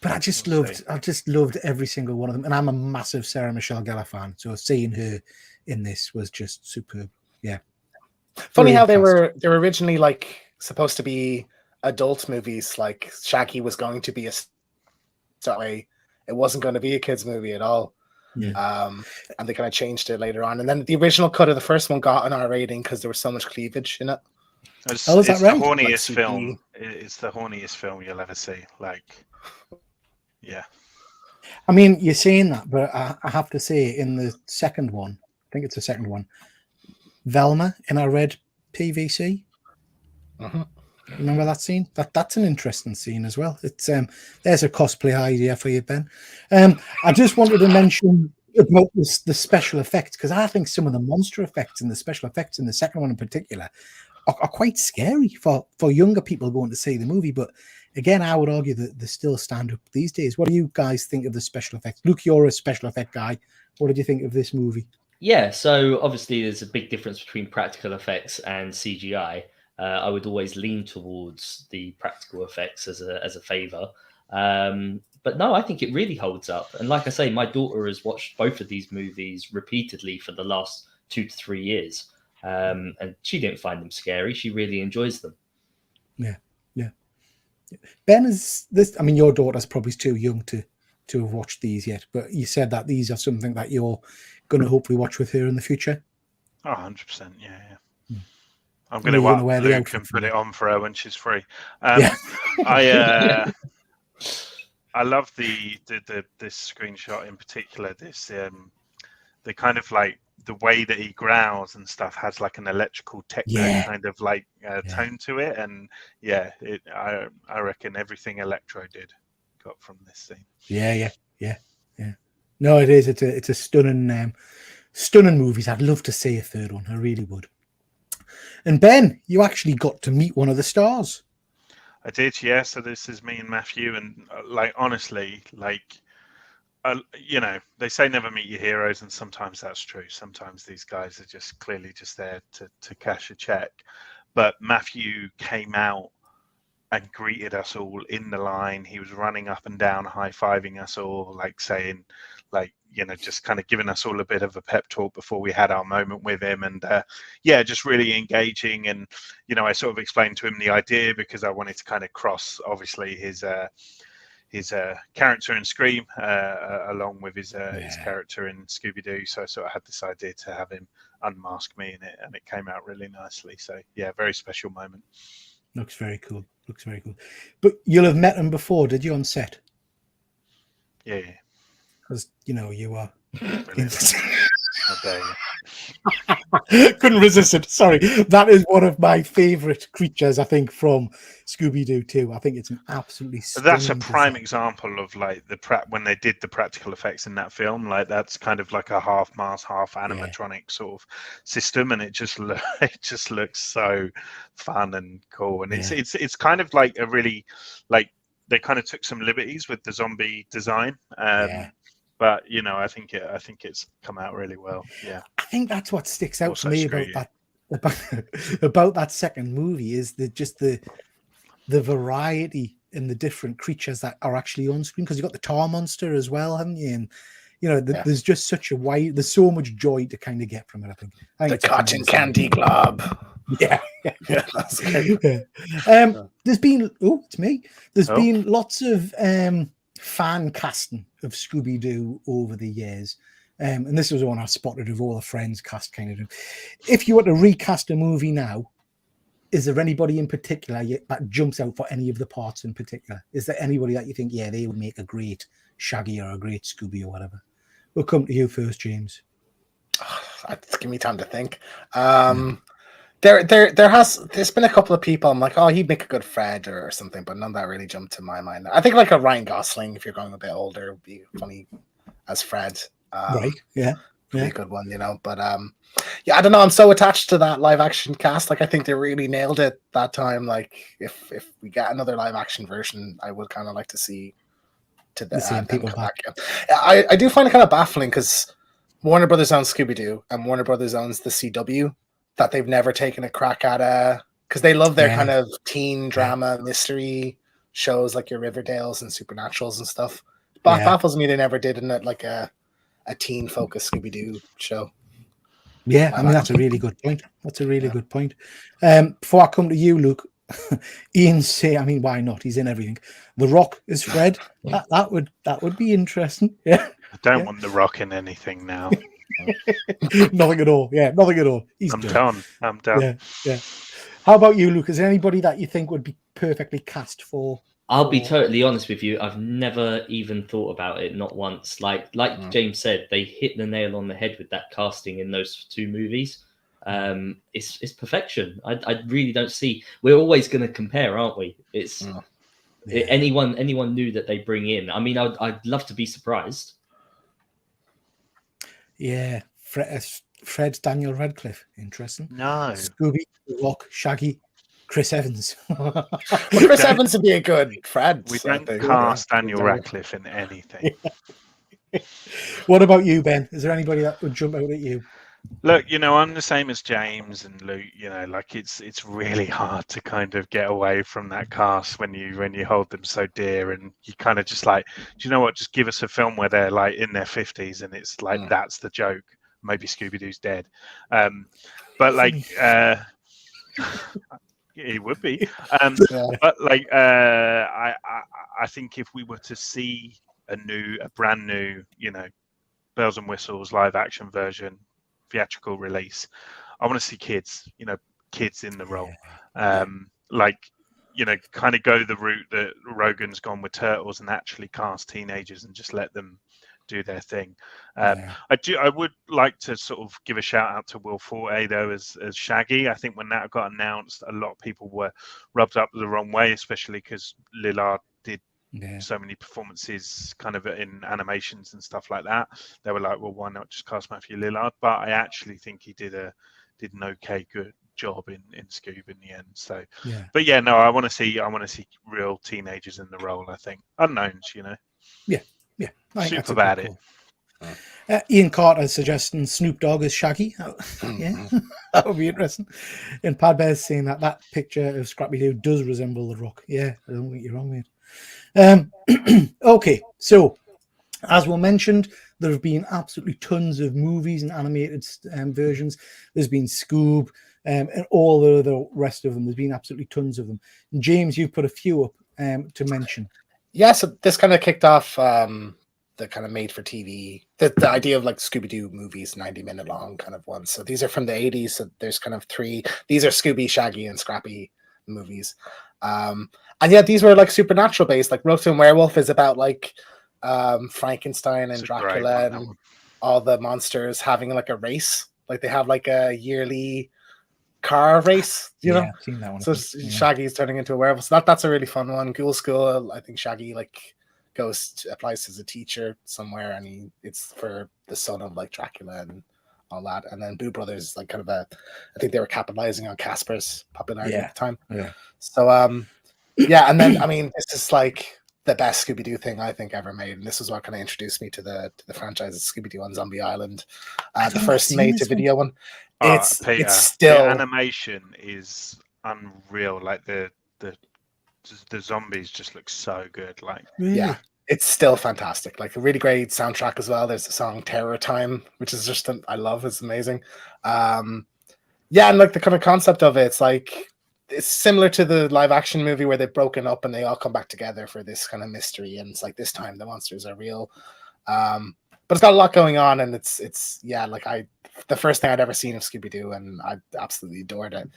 But I just loved every single one of them, and I'm a massive Sarah Michelle Gellar fan. So seeing her in this was just superb. Yeah. Funny how they were originally like supposed to be adult movies. Like Shaggy was going to be that way. It wasn't going to be a kids movie at all. Yeah. And they kind of changed it later on. And then the original cut of the first one got an R rating because there was so much cleavage in it. It's that right? The horniest film. It's the horniest film you'll ever see. Like, yeah. I mean, you're saying that, but I have to say, in the second one, I think it's the second one, Velma in a red PVC. Remember that scene? That's an interesting scene as well. It's there's a cosplay idea for you, Ben. I just wanted to mention about the special effects, because I think some of the monster effects and the special effects in the second one in particular are quite scary for younger people going to see the movie. But again, I would argue that they still stand up these days. What do you guys think of the special effects? Luke, you're a special effect guy. What did you think of this movie? Yeah, so obviously there's a big difference between practical effects and CGI. I would always lean towards the practical effects as a favor. But no, I think it really holds up. And like I say, my daughter has watched both of these movies repeatedly for the last 2 to 3 years. And she didn't find them scary. She really enjoys them. Yeah. Ben, is this? I mean, your daughter's probably too young to have watched these yet, but you said that these are something that you're going to hopefully watch with her in the future. Oh, 100%. Yeah. I'm going to up Luke and put it on for her when she's free. I love the this screenshot in particular. This the kind of like the way that he growls and stuff has like an electrical techno kind of like tone to it, and I reckon everything Electro did got from this scene. Yeah. No, it is. It's a stunning movies. I'd love to see a third one. I really would. And Ben, you actually got to meet one of the stars. I did, yeah. So this is me and Matthew, and like honestly, like you know, they say never meet your heroes, and sometimes that's true. Sometimes these guys are just clearly just there to cash a check. But Matthew came out and greeted us all in the line. He was running up and down, high-fiving us all, like saying, like, you know, just kind of giving us all a bit of a pep talk before we had our moment with him. And just really engaging. And, you know, I sort of explained to him the idea because I wanted to kind of cross, obviously, his character in Scream along with his character in Scooby Doo. So I sort of had this idea to have him unmask me in it, and it came out really nicely. So, yeah, very special moment. Looks very cool. But you'll have met him before, did you, on set? Yeah. Because, you know, you are. So yeah. Couldn't resist it. Sorry, that is one of my favorite creatures. I think from Scooby Doo too. I think it's an absolutely stunning. That's a prime design. example of like when they did the practical effects in that film. Like that's kind of like a half mask, half animatronic sort of system, and it just it just looks so fun and cool. And it's kind of like a really like they kind of took some liberties with the zombie design. But I think it's come out really well. Yeah, I think that's what sticks out Also to me screw about about that second movie is the variety and the different creatures that are actually on screen, because you've got the tar monster as well, haven't you? And there's just such a wide, there's so much joy to kind of get from it. I think The it's Cotton Candy Club. Yeah. That's great. There's been it's me. There's been lots of fan casting of Scooby Doo over the years. And this was one I spotted of all the Friends cast kind of. If you were to recast a movie now, is there anybody in particular that jumps out for any of the parts in particular? Is there anybody that you think, yeah, they would make a great Shaggy or a great Scooby or whatever? We'll come to you first, James. Give me time to think. There's been a couple of people I'm like, oh, he'd make a good Fred or something, but none that really jumped to my mind. I think like a Ryan Gosling, if you're going a bit older, would be funny as Fred. Right. Yeah. Pretty good one, But yeah, I don't know. I'm so attached to that live action cast. Like, I think they really nailed it that time. Like, if we get another live action version, I would kind of like to see the same people back. I do find it kind of baffling because Warner Brothers owns Scooby Doo and Warner Brothers owns the CW, that they've never taken a crack at because they love their kind of teen drama mystery shows like your Riverdales and Supernaturals and stuff. But baffles me they never did in like a teen focused Scooby Doo show. Yeah, I mean that's a really good point. That's a really good point. Before I come to you, Luke, Ian say, I mean, why not? He's in everything. The Rock is Fred. That would be interesting. Yeah. I don't want The Rock in anything now. Nothing at all. Yeah, nothing at all. I'm done. Yeah. How about you, Luke? Is there anybody that you think would be perfectly cast for? I'll be totally honest with you. I've never even thought about it, not once. Like James said, they hit the nail on the head with that casting in those two movies. It's perfection. I really don't see. We're always going to compare, aren't we? It's anyone new that they bring in. I mean, I'd love to be surprised. Yeah, Fred Daniel Radcliffe. Interesting. No. Scooby, Rock, Shaggy, Chris Evans. Well, Chris Evans would be a good Fred. We don't cast Daniel Radcliffe in anything. What about you, Ben? Is there anybody that would jump out at you? Look, I'm the same as James and Luke. Like it's really hard to kind of get away from that cast when you hold them so dear, and you kind of just like, do you know what? Just give us a film where they're like in their 50s, and it's like that's the joke. Maybe Scooby Doo's dead, but like he would be. But like I think if we were to see a brand new, bells and whistles live action version, theatrical release, I want to see kids in the role. Kind of go the route that Rogan's gone with Turtles and actually cast teenagers and just let them do their thing. I would like to sort of give a shout out to Will Forte though as Shaggy. I think when that got announced, a lot of people were rubbed up the wrong way, especially because Lillard did so many performances kind of in animations and stuff like that. They were like, well, why not just cast Matthew Lillard? But I actually think he did an okay good job in Scoob in the end. So but I want to see real teenagers in the role. I think unknowns, Yeah, super bad it. Cool. Ian Carter suggesting Snoop Dogg as Shaggy. Yeah, that would be interesting. And Pad Bear's saying that picture of Scrappy Doo does resemble The Rock. Yeah, I don't think you're wrong, mate. Okay, so as we mentioned, there have been absolutely tons of movies and animated versions. There's been Scoob and all the rest of them. There's been absolutely tons of them. And James, you've put a few up to mention. Yeah, so this kind of kicked off the kind of made for TV, the idea of like Scooby Doo movies, 90-minute long kind of ones. So these are from the 80s. So there's kind of three. These are Scooby, Shaggy, and Scrappy movies. And yeah, these were like supernatural based. Like Roasted Werewolf is about like Frankenstein and Dracula. all the monsters having like a race. Like they have like a yearly car race, you know. I've seen that one. So Shaggy's turning into a werewolf. So that's a really fun one. Ghoul School, I think Shaggy like applies as a teacher somewhere, and it's for the son of like Dracula and all that. And then Boo Brothers, like kind of I think they were capitalizing on Casper's popularity at the time. Yeah. So yeah, and then I mean, this is like the best Scooby Doo thing I think ever made, and this is what kind of introduced me to the franchise of Scooby Doo on Zombie Island, the first made to video one. It's still the animation is unreal. Like the zombies just look so good. Like Really? yeah, it's still fantastic. Like a really great soundtrack as well. There's the song "Terror Time," which is just I love. It's amazing. Yeah, and like the kind of concept of it's like it's similar to the live action movie where they've broken up and they all come back together for this kind of mystery. And it's like this time the monsters are real. But it's got a lot going on, and it's yeah, like the first thing I'd ever seen of Scooby Doo, and I absolutely adored it.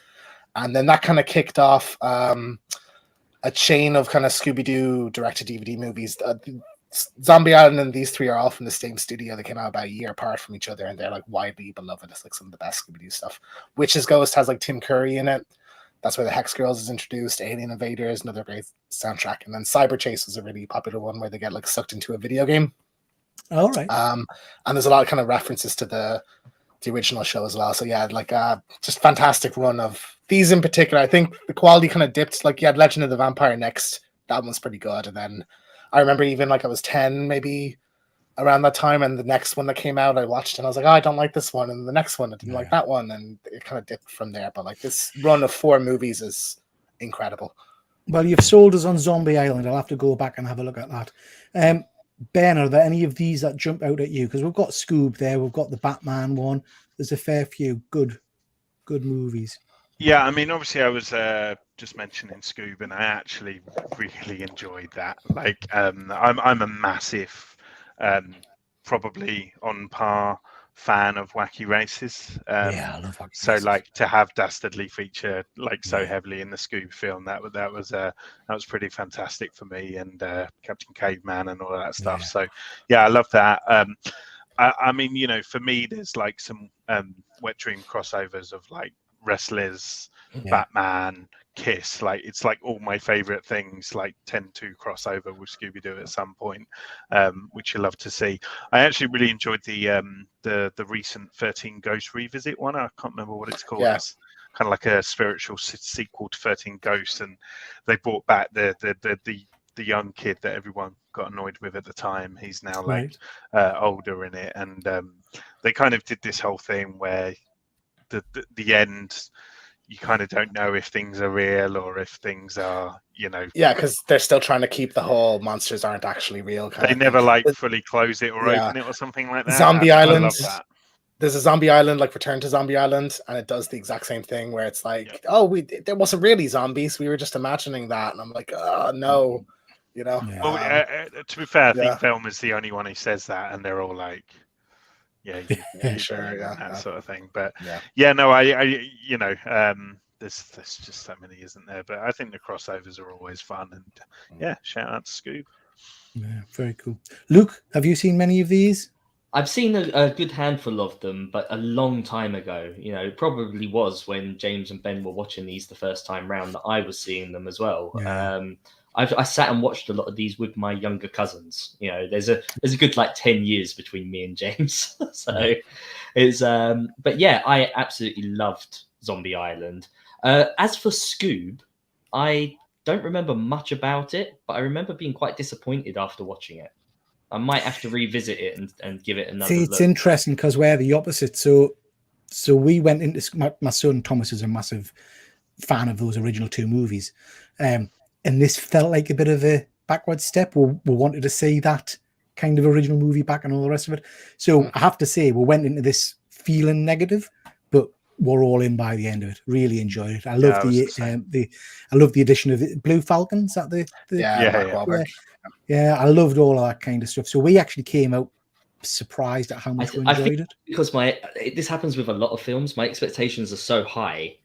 And then that kind of kicked off a chain of kind of Scooby Doo direct to DVD movies. Zombie Island and these three are all from the same studio. They came out about a year apart from each other, and they're like widely beloved. It's like some of the best Scooby Doo stuff. Witch's Ghost has like Tim Curry in it. That's where the Hex Girls is introduced. Alien Invaders, another great soundtrack, and then Cyber Chase was a really popular one where they get like sucked into a video game. All right. And there's a lot of kind of references to the original show as well. So yeah, like just fantastic run of these in particular. I think the quality kind of dipped. Like you had Legend of the Vampire next. That one's pretty good. And then I remember even like I was 10 maybe around that time, and the next one that came out I watched and I was like, oh, I don't like this one, and the next one I didn't like that one, and it kind of dipped from there. But like this run of 4 movies is incredible. Well, you've sold us on Zombie Island. I'll have to go back and have a look at that. Ben, are there any of these that jump out at you? Because we've got Scoob there, we've got the Batman one. There's a fair few good movies. Yeah, I mean, obviously, I was just mentioning Scoob, and I actually really enjoyed that. Like, I'm a massive, probably on par fan of Wacky Races. Yeah, I love Wacky So, Races. like, to have Dastardly feature like so heavily in the Scoob film, that was pretty fantastic for me, and Captain Caveman and all that stuff. Yeah. So, yeah, I love that. I mean, you know, for me, there's like some wet dream crossovers of like Wrestlers, Batman, Kiss. Like it's like all my favorite things like tend to cross over with Scooby Doo at some point, which you love to see. I actually really enjoyed the recent 13 Ghosts revisit one. I can't remember what it's called. Yeah. It's kind of like a spiritual sequel to 13 Ghosts, and they brought back the young kid that everyone got annoyed with at the time. He's now like older in it, and they kind of did this whole thing where the end, you kind of don't know if things are real or if things are, you know. Yeah, because they're still trying to keep the whole monsters aren't actually real. They never like fully close it or open it or something like that. Zombie Island. I love that. There's a Zombie Island, like Return to Zombie Island, and it does the exact same thing where it's like, oh, there wasn't really zombies. We were just imagining that. And I'm like, oh, no. You know? Yeah. Well, to be fair, I think Velma's the only one who says that, and they're all like, sure, that sort of thing. But no, I you know, there's just so many, isn't there? But I think the crossovers are always fun, and shout out to Scoob. Yeah, very cool. Luke, have you seen many of these? I've seen a good handful of them, but a long time ago. You know, it probably was when James and Ben were watching these the first time round that I was seeing them as well. Yeah. I sat and watched a lot of these with my younger cousins. You know, there's a good like 10 years between me and James. So it's but yeah, I absolutely loved Zombie Island. As for Scoob, I don't remember much about it, but I remember being quite disappointed after watching it. I might have to revisit it and give it another it's look. interesting because we're the opposite. So we went into my son Thomas is a massive fan of those original 2 movies. And this felt like a bit of a backward step. We wanted to see that kind of original movie back and all the rest of it. So I have to say, we went into this feeling negative, but we're all in by the end of it. Really enjoyed it. I love I love the addition of Blue Falcon. Is that the I loved all of that kind of stuff. So we actually came out surprised at how much we enjoyed it. Because this happens with a lot of films. My expectations are so high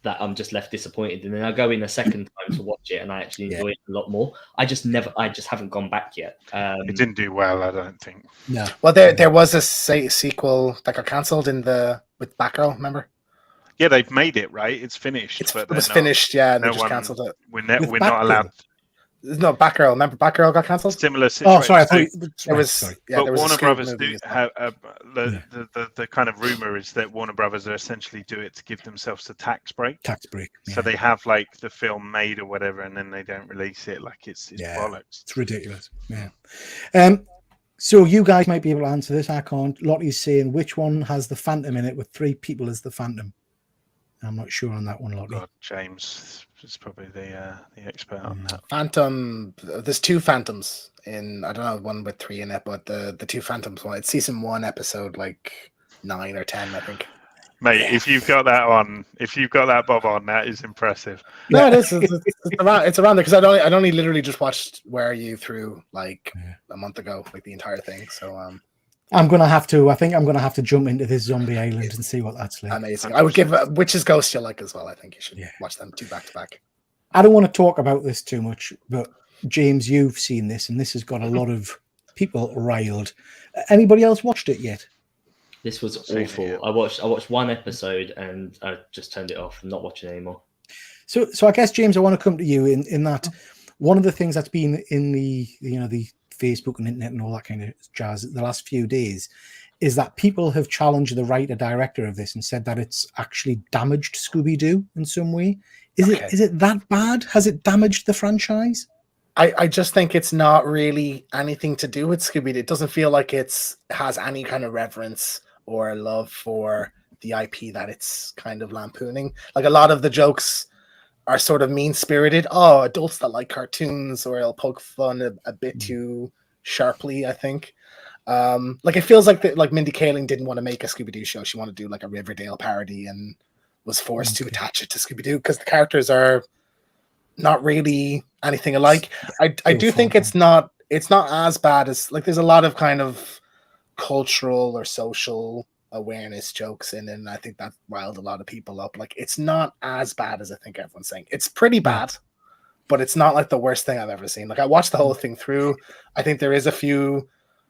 that I'm just left disappointed, and then I go in a second time to watch it, and I actually enjoy it a lot more. I just haven't gone back yet. It didn't do well, I don't think. No. Well, there was a sequel that got cancelled with Batgirl. Remember? Yeah, they've made it, right? It's finished. It was finished, yeah, and they just cancelled it. We're With not allowed. No, Batgirl. Remember, Batgirl got cancelled. Similar situation. Oh, sorry. I thought There was, sorry. yeah, but there was Warner a Scooby Brothers movie do as well. have the kind of rumor is that Warner Brothers are essentially do it to give themselves a tax break. Tax break. Yeah. So they have like the film made or whatever, and then they don't release it. Like it's bollocks. It's ridiculous. Yeah. So you guys might be able to answer this. I can't. Lottie's saying which one has the Phantom in it with 3 people as the Phantom. I'm not sure on that one, Lottie. God, James is probably the expert on that. Phantom. There's 2 Phantoms in. I don't know, one with 3 in it, but the 2 Phantoms one. It's season 1, episode like 9 or 10, I think. Mate, if you've got that on, if you've got that bob on, that is impressive. No, it is. It's around there because I'd only literally just watched Where Are You through like a month ago, like the entire thing. So I'm gonna have to. I think I'm gonna have to jump into this Zombie Island and see what that's like. amazing. I would give Witch's Ghost you like as well. I think you should watch them 2 back to back. I don't want to talk about this too much, but James, you've seen this, and this has got a lot of people riled. Anybody else watched it yet? This was awful. I watched 1 episode and I just turned it off. I'm not watching it anymore. So I guess, James, I want to come to you in that one of the things that's been in the the Facebook and internet and all that kind of jazz the last few days is that people have challenged the writer director of this and said that it's actually damaged Scooby Doo in some way. Is it that bad? Has it damaged the franchise? I just think it's not really anything to do with Scooby Doo. It doesn't feel like it has any kind of reverence or love for the IP that it's kind of lampooning. Like a lot of the jokes are sort of mean-spirited. Oh, adults that like cartoons, or it'll poke fun a bit too sharply, I think. Like it feels like Mindy Kaling didn't want to make a Scooby Doo show. She wanted to do like a Riverdale parody and was forced to attach it to Scooby Doo because the characters are not really anything alike. I do think it's not as bad as like there's a lot of kind of cultural or social awareness jokes in, and I think that riled a lot of people up. Like it's not as bad as I think everyone's saying. It's pretty bad, but it's not like the worst thing I've ever seen. Like I watched the whole thing through. I think there is a few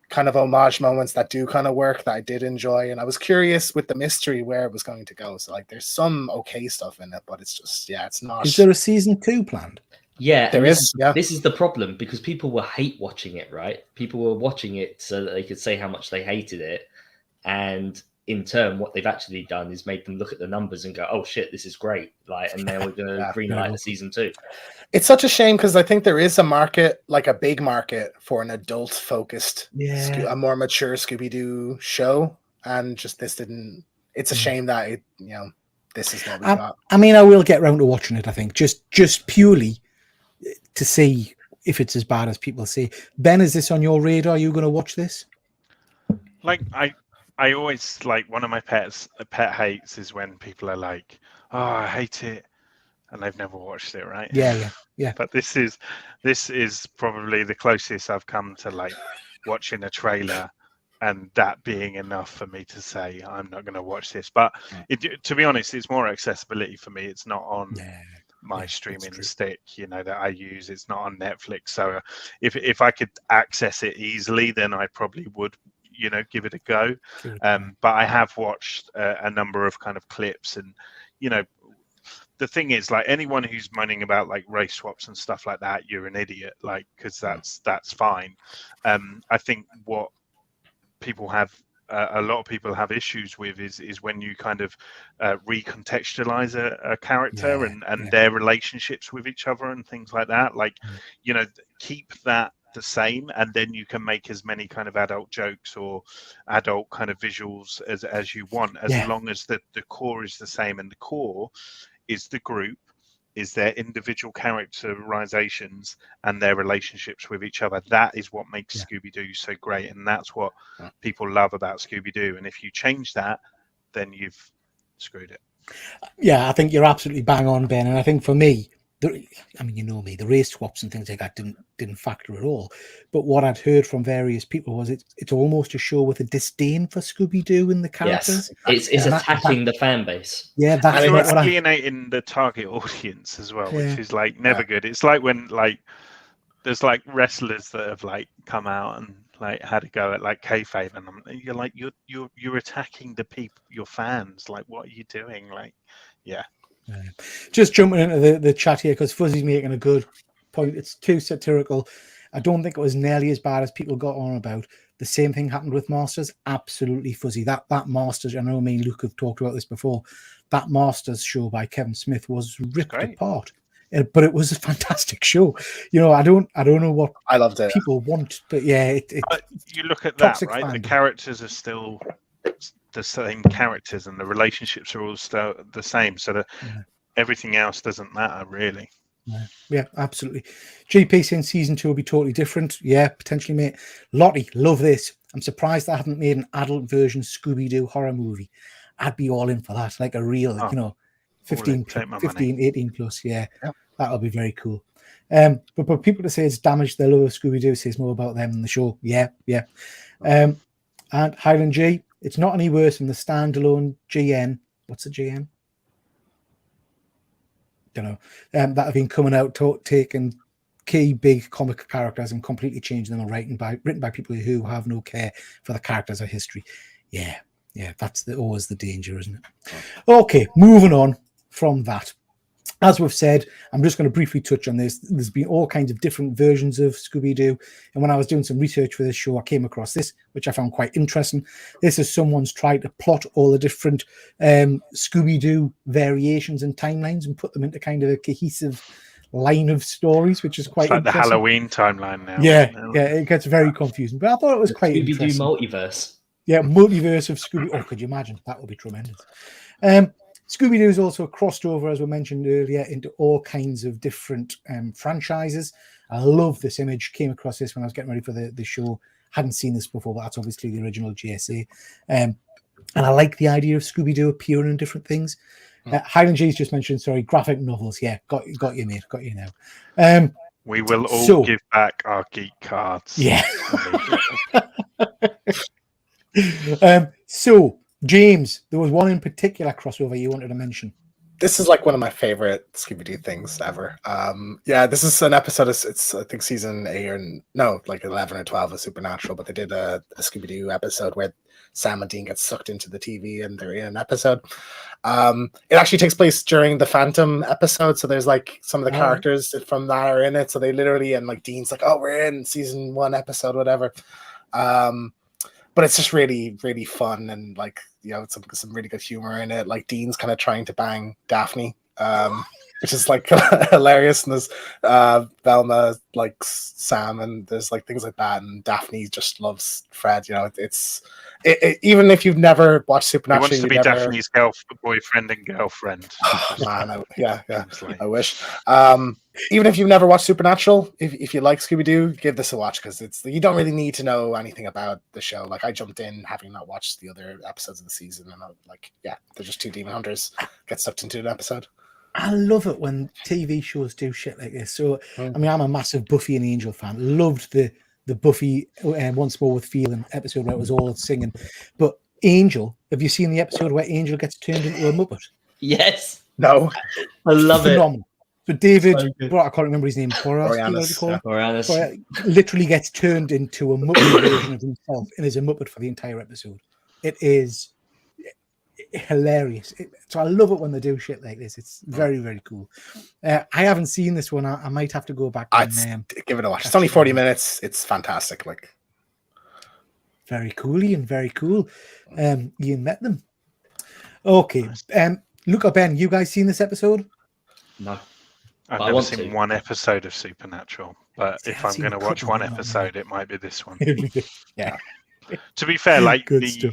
kind of homage moments that do kind of work that I did enjoy, and I was curious with the mystery where it was going to go. So like there's some okay stuff in it, but it's just it's not. Is there a season 2 planned? Yeah, there is. Yeah, this is the problem because people were hate watching it, right? People were watching it so that they could say how much they hated it, and in turn, what they've actually done is made them look at the numbers and go, "Oh shit, this is great!" Like, and now we're going to greenlight the season 2. It's such a shame because I think there is a market, like a big market, for an adult-focused, a more mature Scooby-Doo show, and just this didn't. It's a shame that this is what we got. I mean, I will get round to watching it. I think just purely to see if it's as bad as people say. Ben, is this on your radar? Are you going to watch this? Like I always like one of my pet hates is when people are like, "Oh, I hate it," and they've never watched it, right? Yeah. But this is probably the closest I've come to like watching a trailer and that being enough for me to say I'm not going to watch this. But to be honest, it's more accessibility for me. It's not on my streaming stick, that I use. It's not on Netflix. So if I could access it easily, then I probably would, give it a go. But I have watched a number of kind of clips, and the thing is, like, anyone who's moaning about like race swaps and stuff like that, you're an idiot, like, because that's fine. I think what people have a lot of people have issues with is when you kind of recontextualize a character and their relationships with each other and things like that. Like, keep that the same, and then you can make as many kind of adult jokes or adult kind of visuals as you want, as long as the core is the same. And the core is the group, is their individual characterizations and their relationships with each other. That is what makes Scooby-Doo so great, and that's what people love about Scooby-Doo. And if you change that, then you've screwed it. Yeah, I think you're absolutely bang on, Ben. And I think for me, I mean, you know me, the race swaps and things like that didn't factor at all. But what I'd heard from various people was it's almost a show with a disdain for Scooby Doo and the characters. Yes, it's And attacking the fan base. Yeah, that's And what it's I. alienating the target audience as well, Yeah. which is like never good. It's like when like there's like wrestlers that have like come out and like had a go at like kayfabe, and you're like you're attacking the people, your fans. Like, what are you doing? Like, yeah. Just jumping into the chat here because Fuzzy's making a good point. It's too satirical. I don't think it was nearly as bad as people got on about. The same thing happened with Masters. Absolutely, Fuzzy. That Masters, I know me and Luke have talked about this before. That Masters show by Kevin Smith was ripped apart. But it was a fantastic show. You know, I don't know what I loved it. people want, but yeah, you look at that, toxic right? fandom. The characters are still the same characters, and the relationships are all still the same. So everything else doesn't matter, really. Yeah, absolutely. GP saying season 2 will be totally different. Yeah, potentially, mate. Lottie, love this. I'm surprised I haven't made an adult version Scooby Doo horror movie. I'd be all in for that, like a real, 15, 18 plus. Yeah, that'll be very cool. But people to say it's damaged their love of Scooby Doo says more about them than the show. Yeah. And Highland G, it's not any worse than the standalone GN. What's a GN? Don't know. That have been coming out, taking key big comic characters and completely changing them and written by people who have no care for the characters or history. Yeah, that's always the danger, isn't it? Okay, moving on from that. As we've said, I'm just going to briefly touch on this. There's been all kinds of different versions of Scooby-Doo. And when I was doing some research for this show, I came across this, which I found quite interesting. This is someone's tried to plot all the different Scooby-Doo variations and timelines and put them into kind of a cohesive line of stories, which is quite like interesting. the Halloween timeline now. Yeah, it gets very confusing. But I thought it was quite Scooby-Doo interesting. multiverse. Yeah, multiverse of Scooby. Oh, could you imagine? That would be tremendous. Scooby-Doo is also crossed over, as we mentioned earlier, into all kinds of different franchises. I love this image. Came across this when I was getting ready for the show. Hadn't seen this before, but that's obviously the original GSA. And I like the idea of Scooby-Doo appearing in different things. Highland G's just mentioned, graphic novels. Yeah, got you, mate. Got you now. We will all give back our geek cards. Yeah. So, James, there was one in particular crossover you wanted to mention. This is like one of my favorite Scooby-Doo things ever. This is an episode. It's I think season 8 like 11 or 12 of Supernatural. But they did a Scooby-Doo episode where Sam and Dean get sucked into the TV and they're in an episode. It actually takes place during the Phantom episode, so there's like some of the characters from that are in it. So they literally, and like Dean's like, "Oh, we're in season 1 episode, whatever." But it's just really, really fun, and like, some really good humor in it. Like Dean's kind of trying to bang Daphne, which is like hilarious. And there's Velma likes Sam, and there's like things like that. And Daphne just loves Fred. It's even if you've never watched Supernatural, he wants to be Daphne's boyfriend and girlfriend. Man, I wish. Even if you've never watched Supernatural, if you like Scooby-Doo, give this a watch, because you don't really need to know anything about the show. Like, I jumped in having not watched the other episodes of the season, and I'm like, they're just two demon hunters get sucked into an episode. I love it when TV shows do shit like this. So, I mean, I'm a massive Buffy and Angel fan. Loved the Buffy Once More with Feeling episode where it was all singing. But Angel, have you seen the episode where Angel gets turned into a Muppet? Yes. No. I love Phenomenal. So David, I can't remember his name, Boreanaz. Literally gets turned into a Muppet version of himself and is a Muppet for the entire episode. It is hilarious. So I love it when they do shit like this. It's very, very cool. I haven't seen this one. I might have to go back and give it a watch. It's only 40 minutes. It's fantastic. Like, very cool, Ian. Very cool. Ian met them. Okay. Luca, Ben, you guys seen this episode? No. I've never seen one episode of Supernatural, but if I'm going to watch one episode, it might be this one. Yeah. To be fair, like this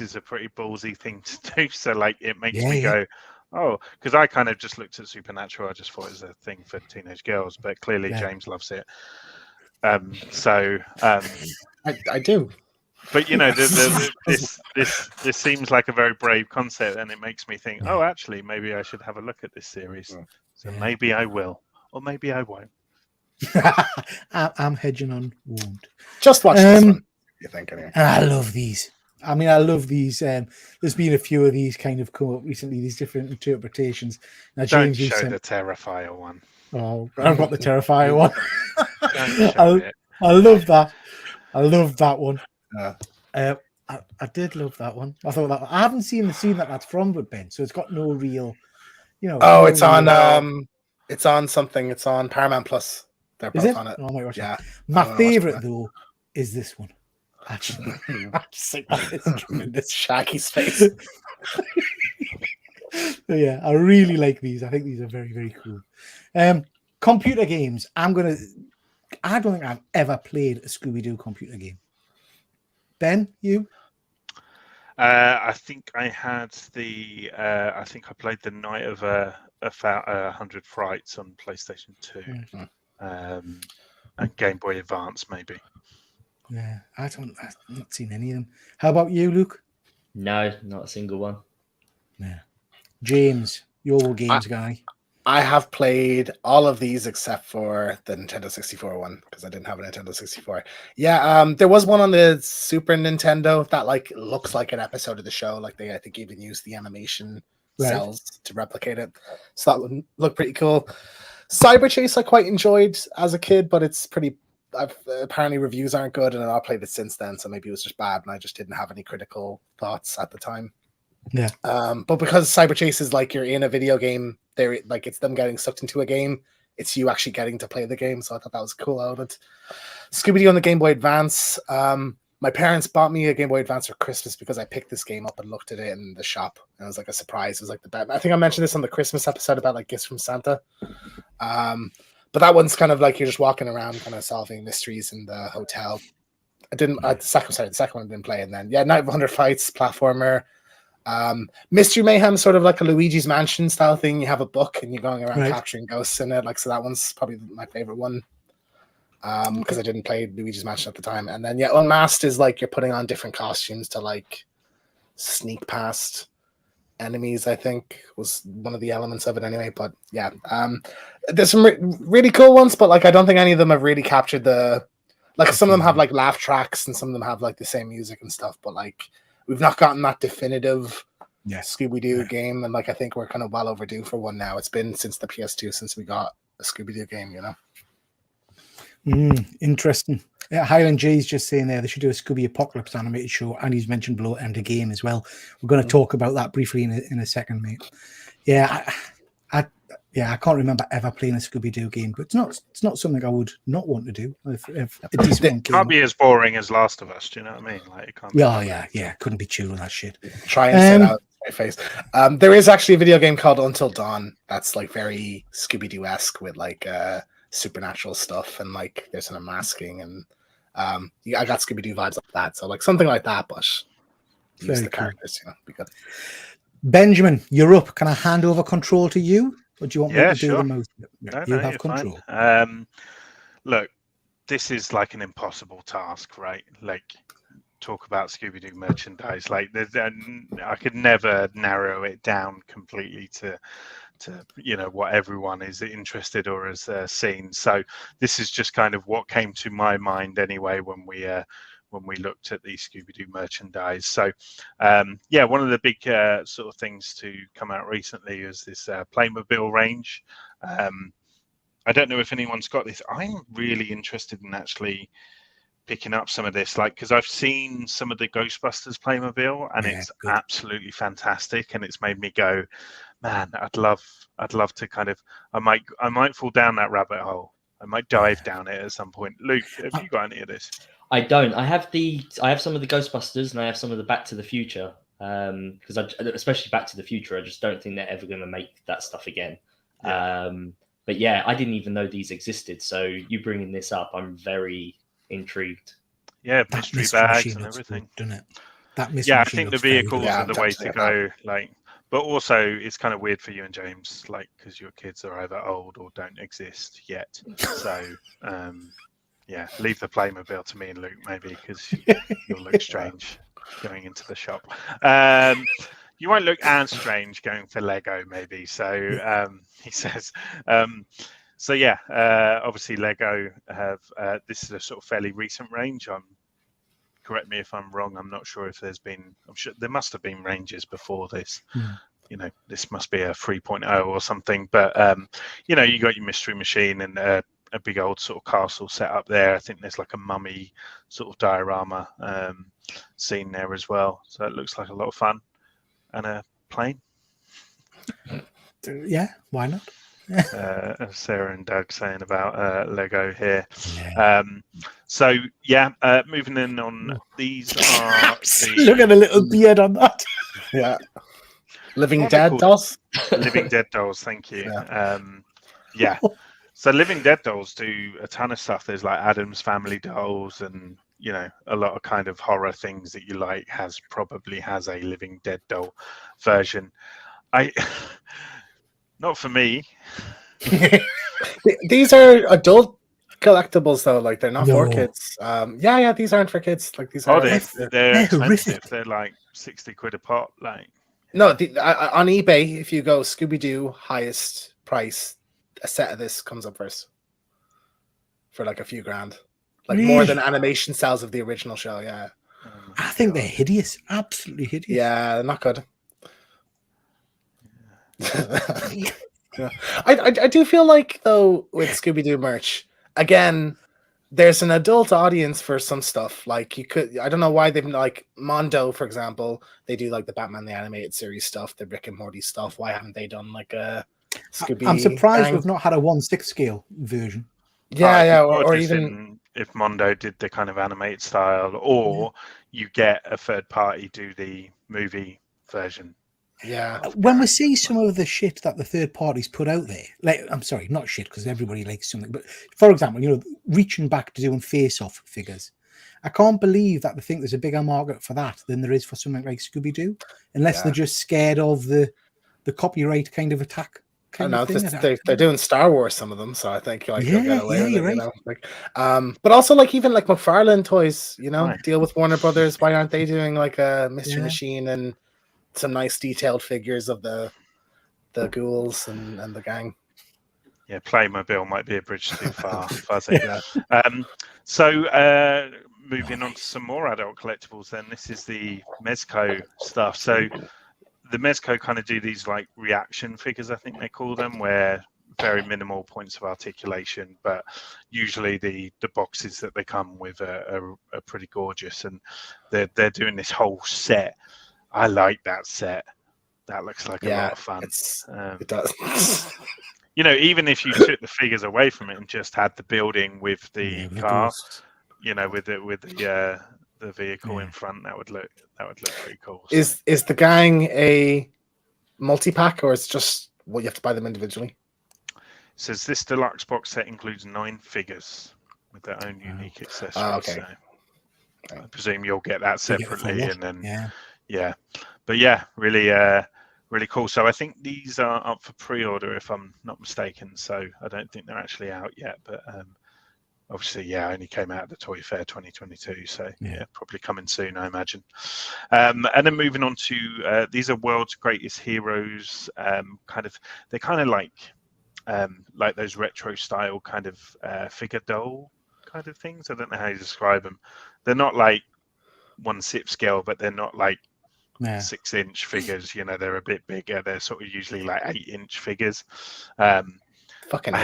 is a pretty ballsy thing to do. So like, it makes me go, oh, because I kind of just looked at Supernatural. I just thought it was a thing for teenage girls, but clearly James loves it. I do. But this seems like a very brave concept, and it makes me think, oh, actually, maybe I should have a look at this series. So maybe I will, or maybe I won't. I'm hedging on won't. Just watch this one. You think anyway? And I love these. I mean, I love these. There's been a few of these kind of come up recently. These different interpretations. Now, Don't James, show the Terrifier one. Oh, I've got the Terrifier one. Don't show it. I love that. I love that one. Yeah. I did love that one. I thought that I haven't seen the scene that's from, but Ben, so it's got no real, Oh, no it's real- on. It's on something. It's on Paramount Plus. They're Is both it? on it. Oh, I might watch Yeah. that. My I wanna watch favorite that. though is this one. Actually, I just think that is tremendous. Shaggy's face. So, yeah, I really like these. I think these are very, very cool. Computer games. I don't think I've ever played a Scooby Doo computer game. Ben, you? I think I had the. I think I played the Night of 100 Frights on PlayStation 2, and Game Boy Advance, maybe. Yeah, I've not seen any of them. How about you, Luke? No, not a single one. Yeah. James, you're a games guy. I have played all of these except for the Nintendo 64 one because I didn't have a Nintendo 64. Yeah, there was one on the Super Nintendo that like looks like an episode of the show. Like I think even used the animation cells to replicate it. So that would look pretty cool. Cyber Chase I quite enjoyed as a kid, but it's pretty. Apparently reviews aren't good, and I've played it since then. So maybe it was just bad, and I just didn't have any critical thoughts at the time. Yeah. But because Cyber Chase is like you're in a video game, they're like it's them getting sucked into a game. It's you actually getting to play the game. So I thought that was cool out of it. Scooby Doo on the Game Boy Advance. My parents bought me a Game Boy Advance for Christmas because I picked this game up and looked at it in the shop. And it was like a surprise. It was like the best. I think I mentioned this on the Christmas episode about like gifts from Santa. But that one's kind of like you're just walking around kind of solving mysteries in the hotel. The second one I didn't play. And then Night of 100 Fights, platformer. Mystery Mayhem, sort of like a Luigi's Mansion style thing. You have a book and you're going around capturing ghosts in it. Like so, that one's probably my favorite one. Because I didn't play Luigi's Mansion at the time. And then Unmasked is like you're putting on different costumes to like sneak past enemies. I think was one of the elements of it anyway. But yeah, there's some really cool ones, but like I don't think any of them have really captured the. Like some of them have like laugh tracks and some of them have like the same music and stuff, but like. We've not gotten that definitive Scooby Doo game, and like I think we're kind of well overdue for one now. It's been since the PS2 since we got a Scooby Doo game, Interesting. Yeah, Highland J's just saying there they should do a Scooby Apocalypse animated show, and he's mentioned below and a game as well. We're going to talk about that briefly in a second, mate. Yeah, I can't remember ever playing a Scooby Doo game, but it's not something I would not want to do. If a decent one It can't be as boring as Last of Us. Do you know what I mean? Like it can't. Yeah. Couldn't be chewing that shit. Try and set out my face. There is actually a video game called Until Dawn that's like very Scooby Doo-esque with like supernatural stuff and like there's an unmasking and I got Scooby Doo vibes like that. So like something like that, but use the characters, be good. Benjamin, you're up. Can I hand over control to you? Or do you want me to do the most? You have control. Look, this is like an impossible task, right? Like, talk about Scooby Doo merchandise. Like, I could never narrow it down completely to what everyone is interested or has seen. So this is just kind of what came to my mind anyway when we looked at the Scooby-Doo merchandise. So, one of the big sort of things to come out recently is this Playmobil range. I don't know if anyone's got this. I'm really interested in actually picking up some of this, like, because I've seen some of the Ghostbusters Playmobil, and it's absolutely fantastic, and it's made me go, man, I'd love to kind of, I might fall down that rabbit hole. I might dive down it at some point. Luke, have you got any of this? I don't. I have some of the Ghostbusters and I have some of the Back to the Future. Because especially Back to the Future, I just don't think they're ever going to make that stuff again. Yeah. But yeah, I didn't even know these existed. So you bringing this up, I'm very intrigued. Yeah, mystery bags and everything, good, doesn't it? That mystery I think the vehicles are the way to go. Like, but also it's kind of weird for you and James, like, because your kids are either old or don't exist yet. So yeah, leave the Playmobil to me and Luke maybe, because you'll look strange going into the shop. You won't look as strange going for Lego maybe. So he says. So yeah, obviously Lego have this is a sort of fairly recent range. Correct me if I'm wrong. I'm not sure if there's been. I'm sure there must have been ranges before this. You know, this must be a 3.0 or something. But you know, you got your Mystery Machine and a big old sort of castle set up there. I think there's like a mummy sort of diorama scene there as well. So it looks like a lot of fun. And a plane. Yeah, why not? Sarah and Doug saying about Lego here. So yeah, moving in on these are look at the little beard on that. Yeah. Living Dead dolls. Living Dead dolls. Thank you. Yeah. So Living Dead dolls do a ton of stuff. There's like Addams Family dolls, and you know, a lot of kind of horror things that you like probably has a Living Dead doll version. Not for me. These are adult collectibles though, like they're not for kids. Yeah, these aren't for kids. Like these are they're expensive. They're like 60 quid a pop. Like no, on eBay, if you go Scooby Doo highest price, a set of this comes up first for like a few grand, like more than animation sales of the original show. Yeah, I think they're hideous, absolutely hideous. Yeah, they're not good. I do feel like though with Scooby Doo merch, again, there's an adult audience for some stuff. Like you could, I don't know why they've like Mondo, for example, they do like the Batman the Animated Series stuff, the Rick and Morty stuff. Why haven't they done like a Scooby? I'm surprised we've not had a 1/6 scale version. Yeah, or even if Mondo did the kind of animated style, or you get a third party do the movie version. Yeah. When we see some of the shit that the third parties put out there, like, I'm sorry, not shit, because everybody likes something, but for example, you know, reaching back to doing face-off figures, I can't believe that they think there's a bigger market for that than there is for something like Scooby Doo, unless they're just scared of the copyright kind of attack. They're doing Star Wars, some of them, so I think like you'll get away with it, right. You know? Like, but also like even like McFarlane toys, you know, deal with Warner Brothers. Why aren't they doing like a Mystery Machine and some nice detailed figures of the ghouls and the gang? Yeah, Playmobil might be a bridge too far. Fuzzy. So moving on to some more adult collectibles, then this is the Mezco stuff. So the Mezco kind of do these like reaction figures, I think they call them, where very minimal points of articulation, but usually the boxes that they come with are pretty gorgeous, and they're doing this whole set. I like that set. That looks like a lot of fun. It does. You know, even if you took the figures away from it and just had the building with the car, you know, with the vehicle in front, that would look pretty cool. So. Is the gang a multi-pack, or is it just you have to buy them individually? It says this deluxe box set includes 9 figures with their own unique accessories. Okay. So I presume you'll get that separately, and then but yeah, really really cool. So I think these are up for pre-order if I'm not mistaken, so I don't think they're actually out yet, but obviously only came out at the Toy Fair 2022, so probably coming soon, I imagine. And then moving on to these are World's Greatest Heroes, they're kind of like those retro style kind of figure doll kind of things. I don't know how you describe them. They're not like 1/6 scale, but they're not like 6-inch figures. You know, they're a bit bigger. They're sort of usually like 8-inch figures. Fucking I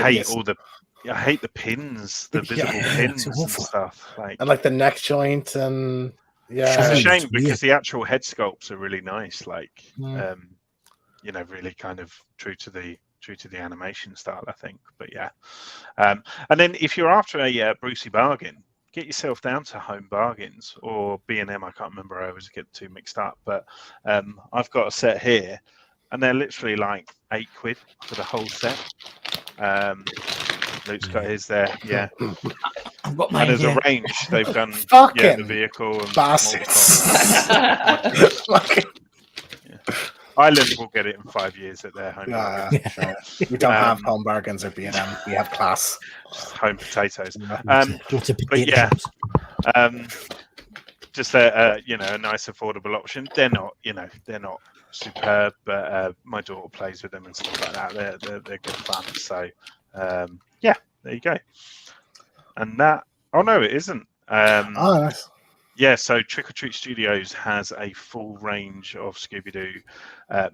hate the pins, the visible pins and stuff. And like the neck joint, and it's a shame because the actual head sculpts are really nice. Like, you know, really kind of true to the animation style, I think. But and then if you're after a Brucey bargain, get yourself down to Home Bargains or B&M. I can't remember. I always get too mixed up. But I've got a set here, and they're literally like 8 quid for the whole set. Luke's got his there. Yeah, I've got mine. And there's here. a range. They've done fucking the vehicle and bastards. Ireland will get it in 5 years at their home Yeah, bargains. sure. We don't have Um, home bargains or B&M. We have class. Just home potatoes. Lots of But potato yeah, shops. just a a nice affordable option. They're not superb, but my daughter plays with them and stuff like that. They're good fun. So yeah, there you go. And that. Oh no, it isn't. Oh, nice. Yeah, so Trick or Treat Studios has a full range of Scooby Doo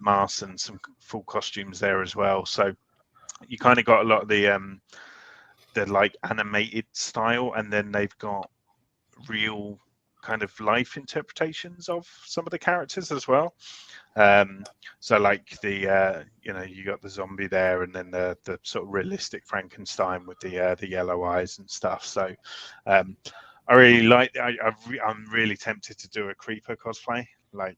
masks and some full costumes there as well. So you kind of got a lot of the like animated style, and then they've got real kind of life interpretations of some of the characters as well. So like the you got the zombie there, and then the sort of realistic Frankenstein with the yellow eyes and stuff. So I really like. I'm really tempted to do a Creeper cosplay, like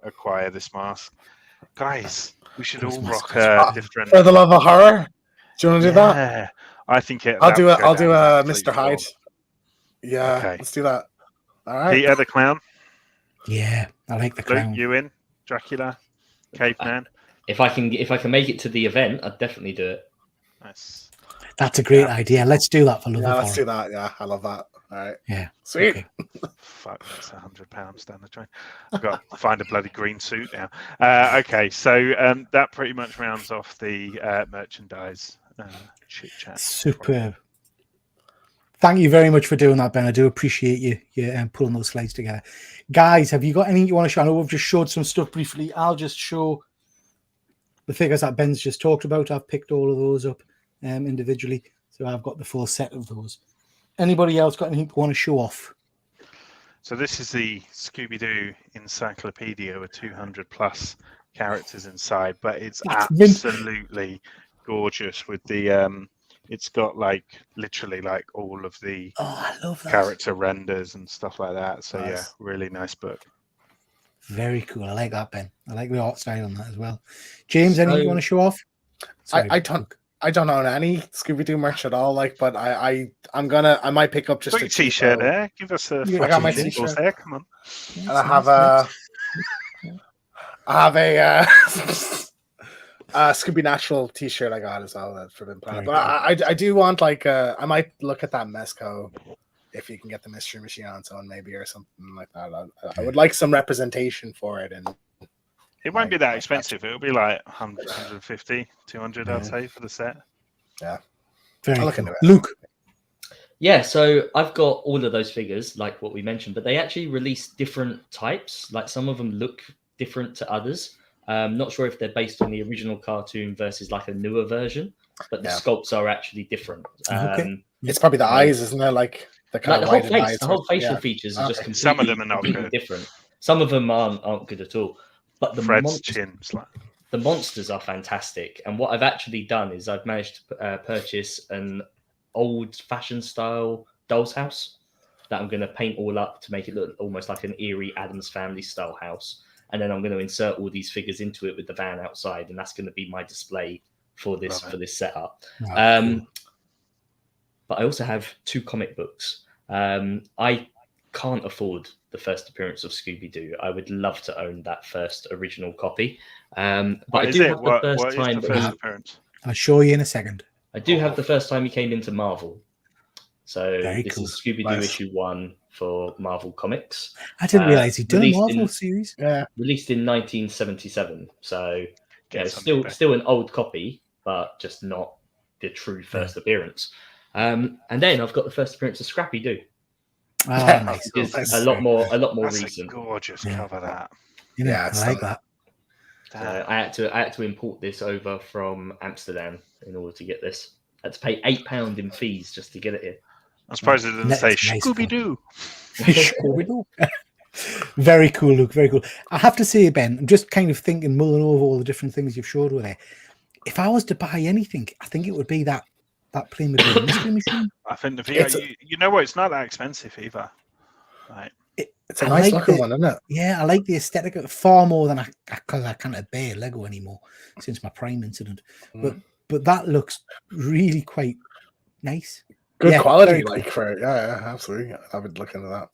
acquire this mask, guys. We should all rock a different. For the love of horror, do you want to do that? I think I'll do it. I'll do a Mr. Hyde. Yeah, okay. Let's do that. All right. Peter the Clown. Yeah, I like the clown. Luke, you in? Dracula, Caveman. If I can make it to the event, I'd definitely do it. Nice. That's a great idea. Let's do that for love of horror. Let's do that. Yeah, I love that. All right. Yeah. Sweet. Okay. Fuck, that's £100 down the drain. I've got to find a bloody green suit now. Okay, so that pretty much rounds off the merchandise chit chat. Superb. Thank you very much for doing that, Ben. I do appreciate you pulling those slides together. Guys, have you got anything you want to show? I know we've just showed some stuff briefly. I'll just show the figures that Ben's just talked about. I've picked all of those up individually, so I've got the full set of those. Anybody else got anything to want to show off? So this is the Scooby Doo encyclopedia with 200 plus characters inside, but it's absolutely gorgeous with the it's got like literally like all of the I love that. character renders and stuff like that. So Nice. yeah, really nice book. Very cool. I like that, Ben. I like the art style on that as well. James, anything you want to show off? Sorry, I don't own any Scooby Doo merch at all. Like, but I might pick up just Got a your t-shirt there. Give us a. I got my t-shirt t-shirt there. Come on. And I have a Scooby Natural t-shirt I got as well that's for Forbidden Planet. But I do want like I might look at that Mezco if you can get the Mystery Machine on its own maybe or something like that. I would like some representation for it. And it won't be that expensive. It'll be like 150, 200, I'd say, for the set. Yeah. Very I'll look cool. into it. Luke. Yeah, so I've got all of those figures, like what we mentioned, but they actually release different types. Like some of them look different to others. Not sure if they're based on the original cartoon versus like a newer version, but the sculpts are actually different. It's probably the eyes, isn't it? Like the kind of the whole eyes. the whole facial features are just completely, some of them are not good. Different. Some of them aren't good at all. But the Fred's chin's like... The monsters are fantastic. And what I've actually done is I've managed to purchase an old-fashioned style doll's house that I'm going to paint all up to make it look almost like an eerie Addams Family style house. And then I'm going to insert all these figures into it with the van outside, and that's going to be my display for this setup. Cool. But I also have 2 comic books. I can't afford the first appearance of Scooby Doo. I would love to own that first original copy. But I do have the first time. The first appearance? I'll show you in a second. I do have the first time he came into Marvel. So Very this cool. is Scooby Doo issue 1 for Marvel Comics. I didn't realize he'd done a Marvel series. Yeah, released in 1977. So still an old copy, but just not the true first appearance. And then I've got the first appearance of Scrappy Doo. Oh, nice. It's a lot more That's recent. A gorgeous cover that. Yeah, I like that. I had to import this over from Amsterdam in order to get this. I had to pay £8 in fees just to get it here. I suppose it didn't say Scooby Doo. Very cool, Luke. Very cool. I have to say, Ben, I'm just kind of thinking, mulling over all the different things you've showed with it. If I was to buy anything, I think it would be that Playmobil Mystery Machine. I think you know what? It's not that expensive either. Right. It's a nice looking one, isn't it? Yeah, I like the aesthetic far more than because I can't bear Lego anymore since my Prime incident. But that looks really quite nice. Good quality, like cool. For yeah, absolutely. I would look into that.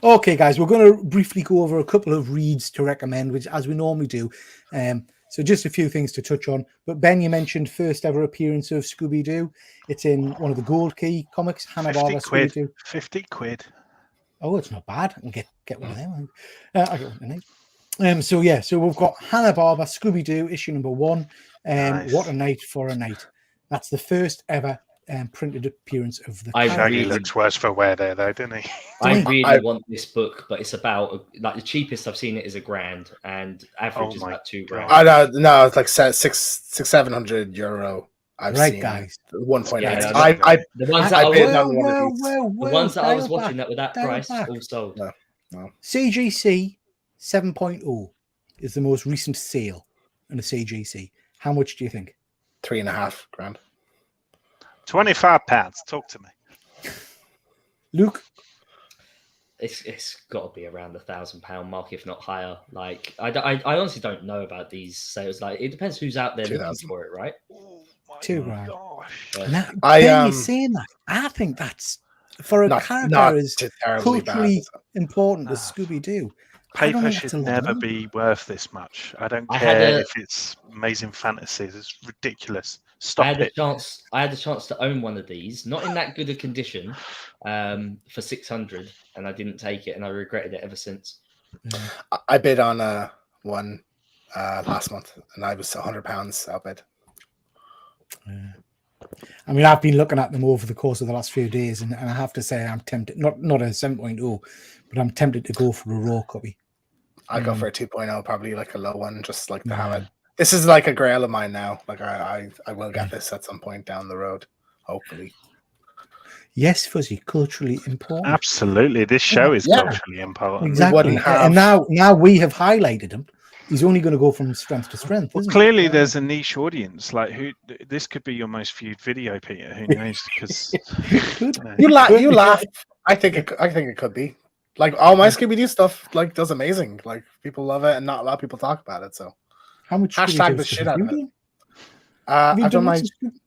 Okay, guys, we're going to briefly go over a couple of reads to recommend, which as we normally do. So just a few things to touch on. But Ben, you mentioned first ever appearance of Scooby Doo. It's in one of the Gold Key comics, Hanna-Barbera Scooby Doo. 50 quid. Oh, it's not bad. I can get one of them. I get one tonight. So we've got Hanna-Barbera Scooby Doo issue number 1. Nice. What a night for a night. That's the first ever printed appearance of the I character. Shaggy really- looks worse for wear there, though, doesn't he? I really want this book, but it's about like the cheapest I've seen it is £1,000, and average is my about £2. God. I know, no, it's like €600-700. I've Right, seen guys. 1.8. Yeah, I The ones I that I bid was, on one of these. the ones that I was dial watching back, that were that dial price back. all sold. No. CGC 7.0 is the most recent sale in a CGC. How much do you think? $3.5 £25. Talk to me. Luke? It's got to be around the £1,000 mark, if not higher. Like I honestly don't know about these sales. Like it depends who's out there looking 2,000. for it, right? Oh my £2,000. gosh. Yeah. Now, I, Ben, you're saying that. I think that's for a not character as terribly culturally bad. important as Ah. Scooby Doo. I don't Paper think that's should a lot of never money. be worth this much. I don't I had care a- if it's amazing fantasies. It's ridiculous. I Stop had it. I had a chance to own one of these, not in that good a condition, for 600, and I didn't take it, and I regretted it ever since. I bid on one last month, and I was £100 outbid. I mean, I've been looking at them over the course of the last few days, and I have to say I'm tempted, not a 7.0, but I'm tempted to go for a raw copy. I go for a 2.0, probably like a low one, just like to have Yeah. it. This is like a grail of mine now. Like I will get this at some point down the road, hopefully. Yes, Fuzzy, culturally important. Absolutely. This show is Yeah. culturally important. Exactly. wouldn't And have- now we have highlighted him. He's only going to go from strength to strength. Well, Isn't clearly he? there's a niche audience. Like this could be your most viewed video, Peter. Who knows? Because Good. You Could be. laugh. I think it could be. Like all my Scooby Doo stuff, like does amazing. Like people love it, and not a lot of people talk about it. So How much hashtag Scooby-Doo the stuff shit have out you of it. done? Have you I've done lots of Scooby-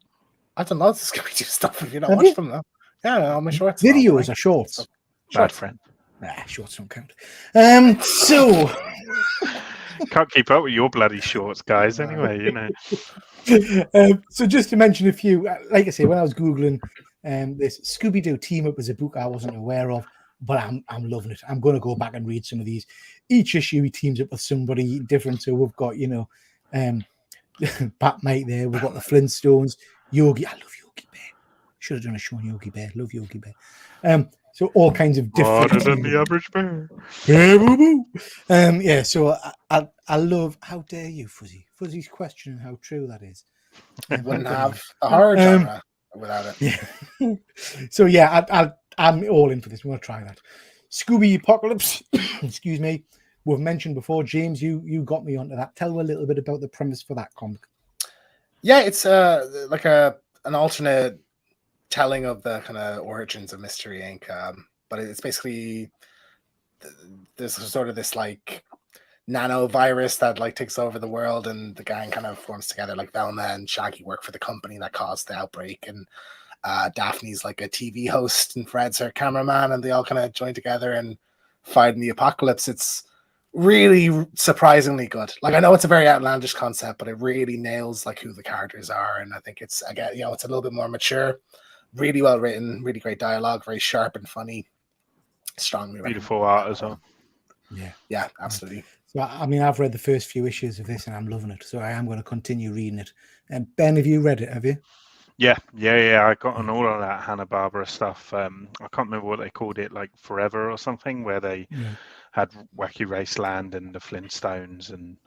I've done lots of Scooby Doo stuff. If you don't Have watch you? them though, yeah, all my shorts. and all, Videos like, or shorts? so- bad shorts. friend. Shorts don't count. So Can't keep up with your bloody shorts, guys. Anyway, you know. so just to mention a few, like I say, when I was googling this Scooby Doo team up was a book I wasn't aware of, but I'm loving it. I'm going to go back and read some of these. Each issue he teams up with somebody different. So we've got Batmite there. We've got the Flintstones, Yogi. I love Yogi Bear. Should have done a show on Yogi Bear. Love Yogi Bear. So all kinds of different. Harder than the average bear. Yeah, boo boo. Yeah, so I love. How dare you, Fuzzy? Fuzzy's questioning how true that is. Wouldn't have the horror genre without it. Yeah. So yeah, I'm all in for this. We're gonna try that. Scooby Apocalypse. Excuse me. We've mentioned before, James. You got me onto that. Tell me a little bit about the premise for that comic. Yeah, it's like an alternate telling of the kind of origins of Mystery Inc. But it's basically there's sort of this like nano virus that like takes over the world, and the gang kind of forms together. Like Velma and Shaggy work for the company that caused the outbreak, and Daphne's like a TV host, and Fred's her cameraman, and they all kind of join together and fight in the apocalypse. It's really surprisingly good. Like I know it's a very outlandish concept, but it really nails like who the characters are, and I think it's again, it's a little bit more mature, really well written, really great dialogue, very sharp and funny. Strongly Beautiful art as well. Yeah, absolutely. So I mean, I've read the first few issues of this, and I'm loving it. So I am going to continue reading it. And Ben, have you read it? Have you? Yeah. I got on all of that Hanna-Barbera stuff. I can't remember what they called it, like Forever or something, where they had Wacky Raceland and the Flintstones, and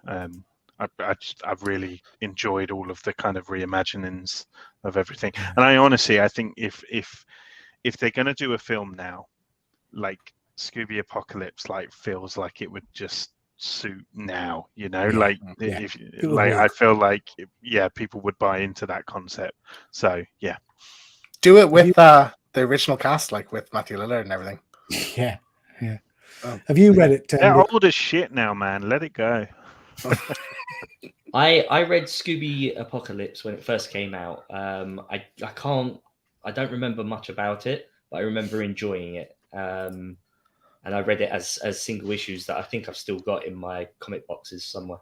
I've really enjoyed all of the kind of reimaginings of everything. And I think if they're going to do a film now, like Scooby Apocalypse, like feels like it would just suit now, I feel like people would buy into that concept. So yeah, do it with the original cast, like with Matthew Lillard and everything. Yeah. Have you read it? They're old as shit now, man. Let it go. I read Scooby Apocalypse when it first came out. I don't remember much about it, but I remember enjoying it. and I read it as single issues that I think I've still got in my comic boxes somewhere.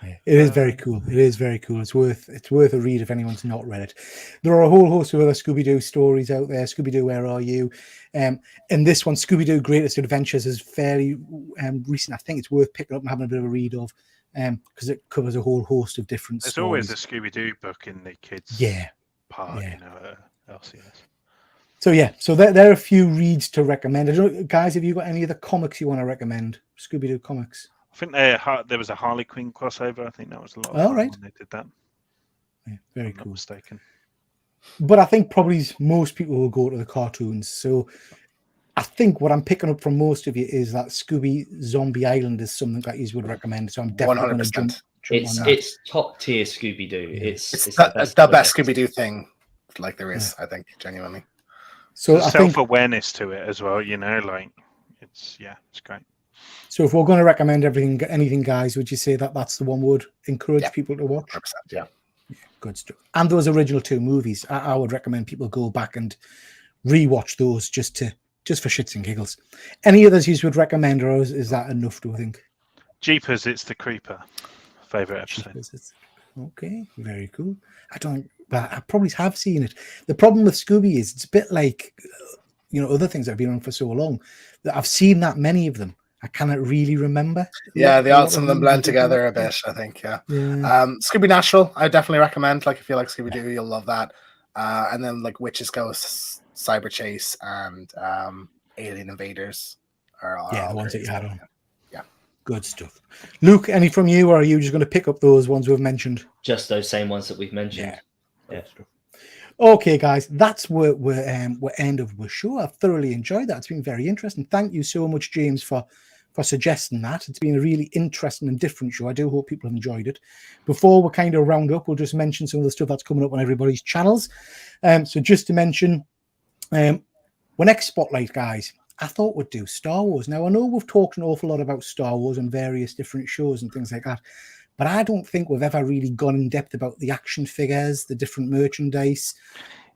Yeah, it is very cool. It is very cool. It's worth a read if anyone's not read it. There are a whole host of other Scooby Doo stories out there. Scooby Doo, Where Are You? And this one, Scooby Doo Greatest Adventures, is fairly recent. I think it's worth picking up and having a bit of a read of, because it covers a whole host of different There's stories. always a Scooby Doo book in the kids' part, Yeah. you know, LCS. So there are a few reads to recommend. I don't know, guys, have you got any of the comics you want to recommend? Scooby Doo comics. I think there was a Harley Quinn crossover. I think that was a lot of fun right. when they did that. Yeah, very If I'm cool. not mistaken. But I think probably most people will go to the cartoons. So I think what I'm picking up from most of you is that Scooby Zombie Island is something that you would recommend. So I'm definitely going to jump on that. It's top tier Scooby Doo. Yeah. It's the best Scooby Doo thing like there is, I think, genuinely. So There's I think self-awareness to it as well, you know, like it's great. so. If we're going to recommend anything, guys, would you say that that's the one would encourage people to watch? 100%, yeah. Good stuff. And those original 2 movies, I would recommend people go back and rewatch those just for shits and giggles. Any others you would recommend, or is that enough? Do I think? Jeepers, It's the Creeper. Favorite episode. Okay, very cool. I probably have seen it. The problem with Scooby is it's a bit like, other things that have been on for so long that I've seen that many of them. I cannot really remember. Yeah, some of them blend together a bit, I think, yeah. Scooby Natural, I definitely recommend. Like, if you like Scooby Doo, you'll love that. And then, like, Witches, Ghosts, Cyber Chase, and Alien Invaders are all the ones that you had on. on. Yeah. Good stuff. Luke, any from you, or are you just going to pick up those ones we've mentioned? Just those same ones that we've mentioned. Yeah. Okay, guys, that's where we're end of the show. I've thoroughly enjoyed that. It's been very interesting. Thank you so much, James, for suggesting that. It's been a really interesting and different show. I do hope people have enjoyed it. Before we kind of round up, we'll just mention some of the stuff that's coming up on everybody's channels. So just to mention, our next spotlight, guys, I thought we'd do Star Wars. Now, I know we've talked an awful lot about Star Wars on various different shows and things like that, but I don't think we've ever really gone in depth about the action figures, the different merchandise.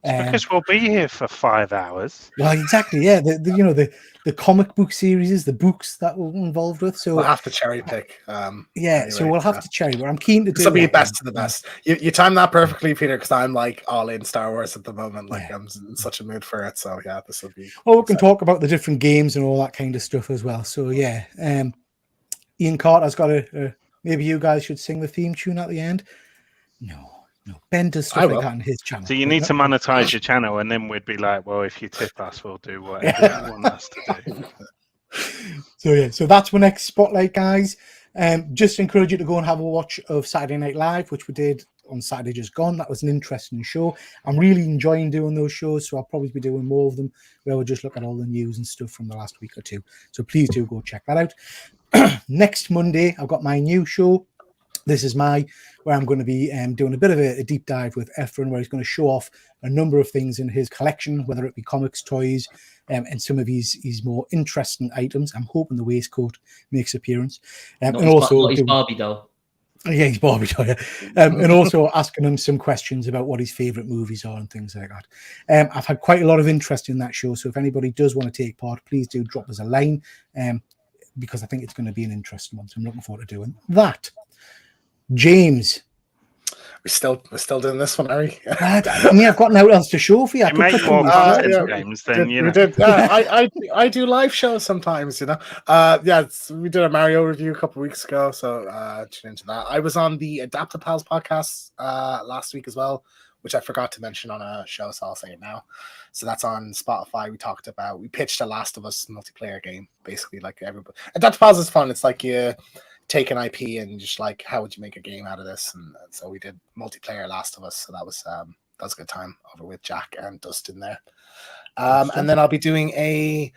Because we'll be here for 5 hours. Well, exactly, yeah. The comic book series, the books that we're involved with. So we'll have to cherry pick. Anyway, so we'll have to cherry. But I'm keen to do. This will be best of the best. You timed that perfectly, Peter, because I'm like all in Star Wars at the moment. Like I'm in such a mood for it. So yeah, this will be. Well, we can talk about the different games and all that kind of stuff as well. So yeah, Ian Carter's got a. Maybe you guys should sing the theme tune at the end. No, Ben does stuff like that on his channel. So you need to monetize your channel, and then we'd be like, well, if you tip us, we'll do whatever you want us to do. So that's my next spotlight, guys. Just encourage you to go and have a watch of Saturday Night Live, which we did on Saturday just gone. That was an interesting show. I'm really enjoying doing those shows, so I'll probably be doing more of them where we'll just look at all the news and stuff from the last week or two. So please do go check that out. Next Monday, I've got my new show. This is where I'm going to be doing a bit of a deep dive with Efren, where he's going to show off a number of things in his collection, whether it be comics, toys, and some of his more interesting items. I'm hoping the waistcoat makes appearance. And also his Barbie doll. Yeah, he's Barbie doll. And also asking him some questions about what his favourite movies are and things like that. I've had quite a lot of interest in that show, so if anybody does want to take part, please do drop us a line, because I think it's going to be an interesting one. So I'm looking forward to doing that. James, we're still doing this one, Harry. I've got nothing else to show for you. You make more content, James, than you know. I do live shows sometimes, you know. We did a Mario review a couple of weeks ago, so tune into that. I was on the Adaptapals podcast last week as well, which I forgot to mention on a show, so I'll say it now. So that's on Spotify. We pitched a Last of Us multiplayer game, basically. Like everybody, Adaptapals is fun. It's like you take an IP and just like, how would you make a game out of this? And so we did multiplayer Last of Us. So that was a good time over with Jack and Dustin there. And then I'll be doing a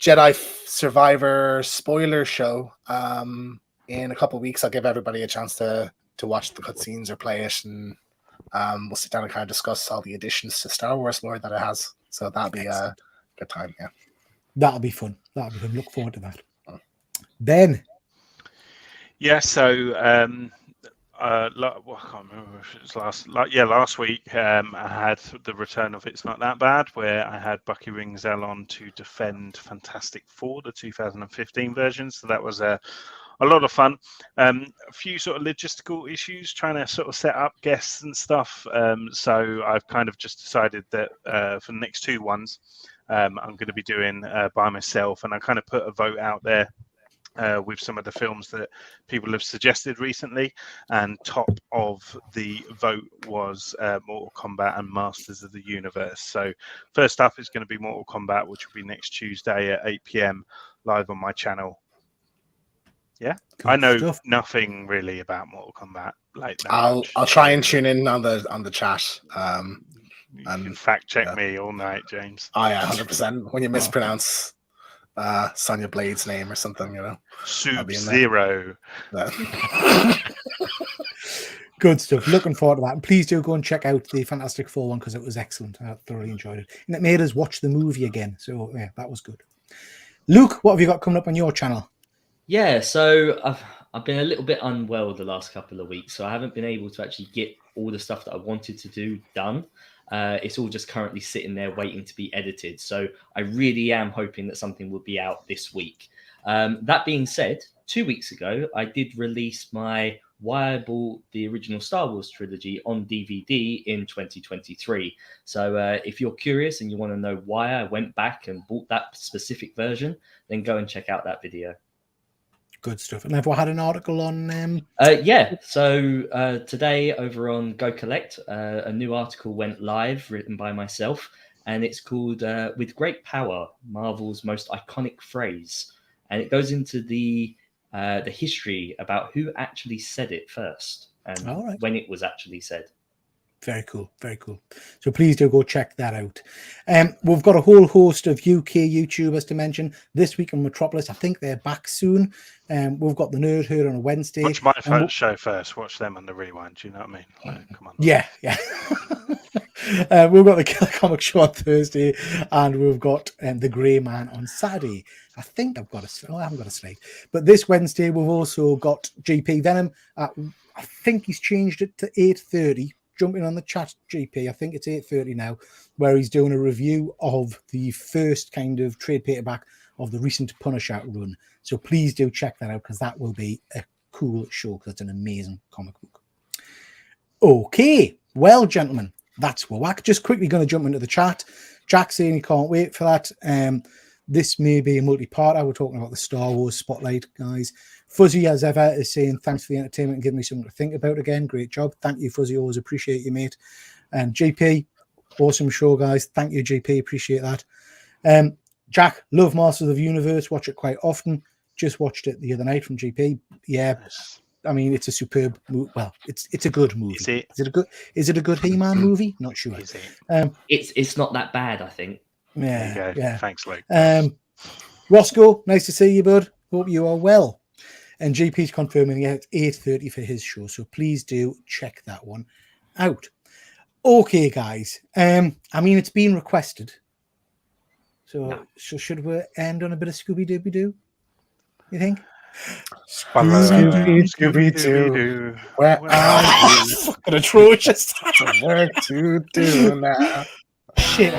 Jedi Survivor spoiler show in a couple of weeks. I'll give everybody a chance to watch the cutscenes or play it, and we'll sit down and kind of discuss all the additions to Star Wars lore that it has. So that'll be a good time. Yeah, that'll be fun. Look forward to that. Ben. Yeah, so Well, I can't remember if it was last week. I had the return of It's Not That Bad, where I had Bucky Ringzell on to defend Fantastic Four, the 2015 version. So that was a lot of fun. A few sort of logistical issues trying to sort of set up guests and stuff. So I've kind of just decided that for the next two ones, I'm going to be doing by myself, and I kind of put a vote out there. With some of the films that people have suggested recently, and top of the vote was Mortal Kombat and Masters of the Universe. So first up is going to be Mortal Kombat, which will be next Tuesday at 8 p.m. live on my channel. Yeah, Good I know stuff. nothing really about Mortal Kombat. Like that I'll much, try and so tune in on the chat. you and, can fact check yeah. me all night, James. Oh yeah, 100%. When you mispronounce Sonya Blade's name or something, you know. Sub-Zero. Good stuff. Looking forward to that. And please do go and check out the Fantastic Four one because it was excellent. I thoroughly enjoyed it. And it made us watch the movie again. So yeah, that was good. Luke, what have you got coming up on your channel? Yeah, so I've been a little bit unwell the last couple of weeks, so I haven't been able to actually get all the stuff that I wanted to do done. It's all just currently sitting there waiting to be edited. So I really am hoping that something will be out this week. That being said, 2 weeks ago, I did release my Why I Bought the Original Star Wars trilogy on DVD in 2023. So if you're curious and you want to know why I went back and bought that specific version, then go and check out that video. Good stuff. And have we had an article on? Yeah. So today over on Go Collect, a new article went live written by myself, and it's called "With Great Power, Marvel's Most Iconic Phrase," and it goes into the history about who actually said it first and when it was actually said. Very cool. Very cool. So please do go check that out. We've got a whole host of UK YouTubers to mention this week on Metropolis. I think they're back soon. We've got the Nerd Herd on a Wednesday. Watch my show first. Watch them on the rewind. Do you know what I mean? Like, come on. Yeah. We've got the Killer Comic Show on Thursday, and we've got the Grey Man on Saturday. I think I haven't got a slate. But this Wednesday, we've also got GP Venom. I think he's changed it to 8:30. Jumping on the chat, GP. I think it's 8:30 now, where he's doing a review of the first kind of trade paperback of the recent Punisher run. So please do check that out because that will be a cool show because it's an amazing comic book. Okay, well, gentlemen, that's whack. Just quickly going to jump into the chat. Jack saying he can't wait for that. This may be a multi-parter. We're talking about the Star Wars Spotlight, guys. Fuzzy, as ever, is saying thanks for the entertainment and giving me something to think about again. Great job. Thank you, Fuzzy. Always appreciate you, mate. And GP, awesome show, guys. Thank you, GP. Appreciate that. Jack, love Masters of the Universe. Watch it quite often. Just watched it the other night from GP. Yeah, I mean, it's a superb movie. Well, it's a good movie. Is it a good He-Man movie? Not sure. It's not that bad, I think. Yeah. Thanks, Luke. Roscoe, nice to see you, bud. Hope you are well. And GP's confirming it's 8:30 for his show, so please do check that one out. Okay, guys. I mean, it's been requested. So should we end on a bit of Scooby Doo? You think? Scooby Doo. Where are you? Fucking atrocious. Work to do now. Shit.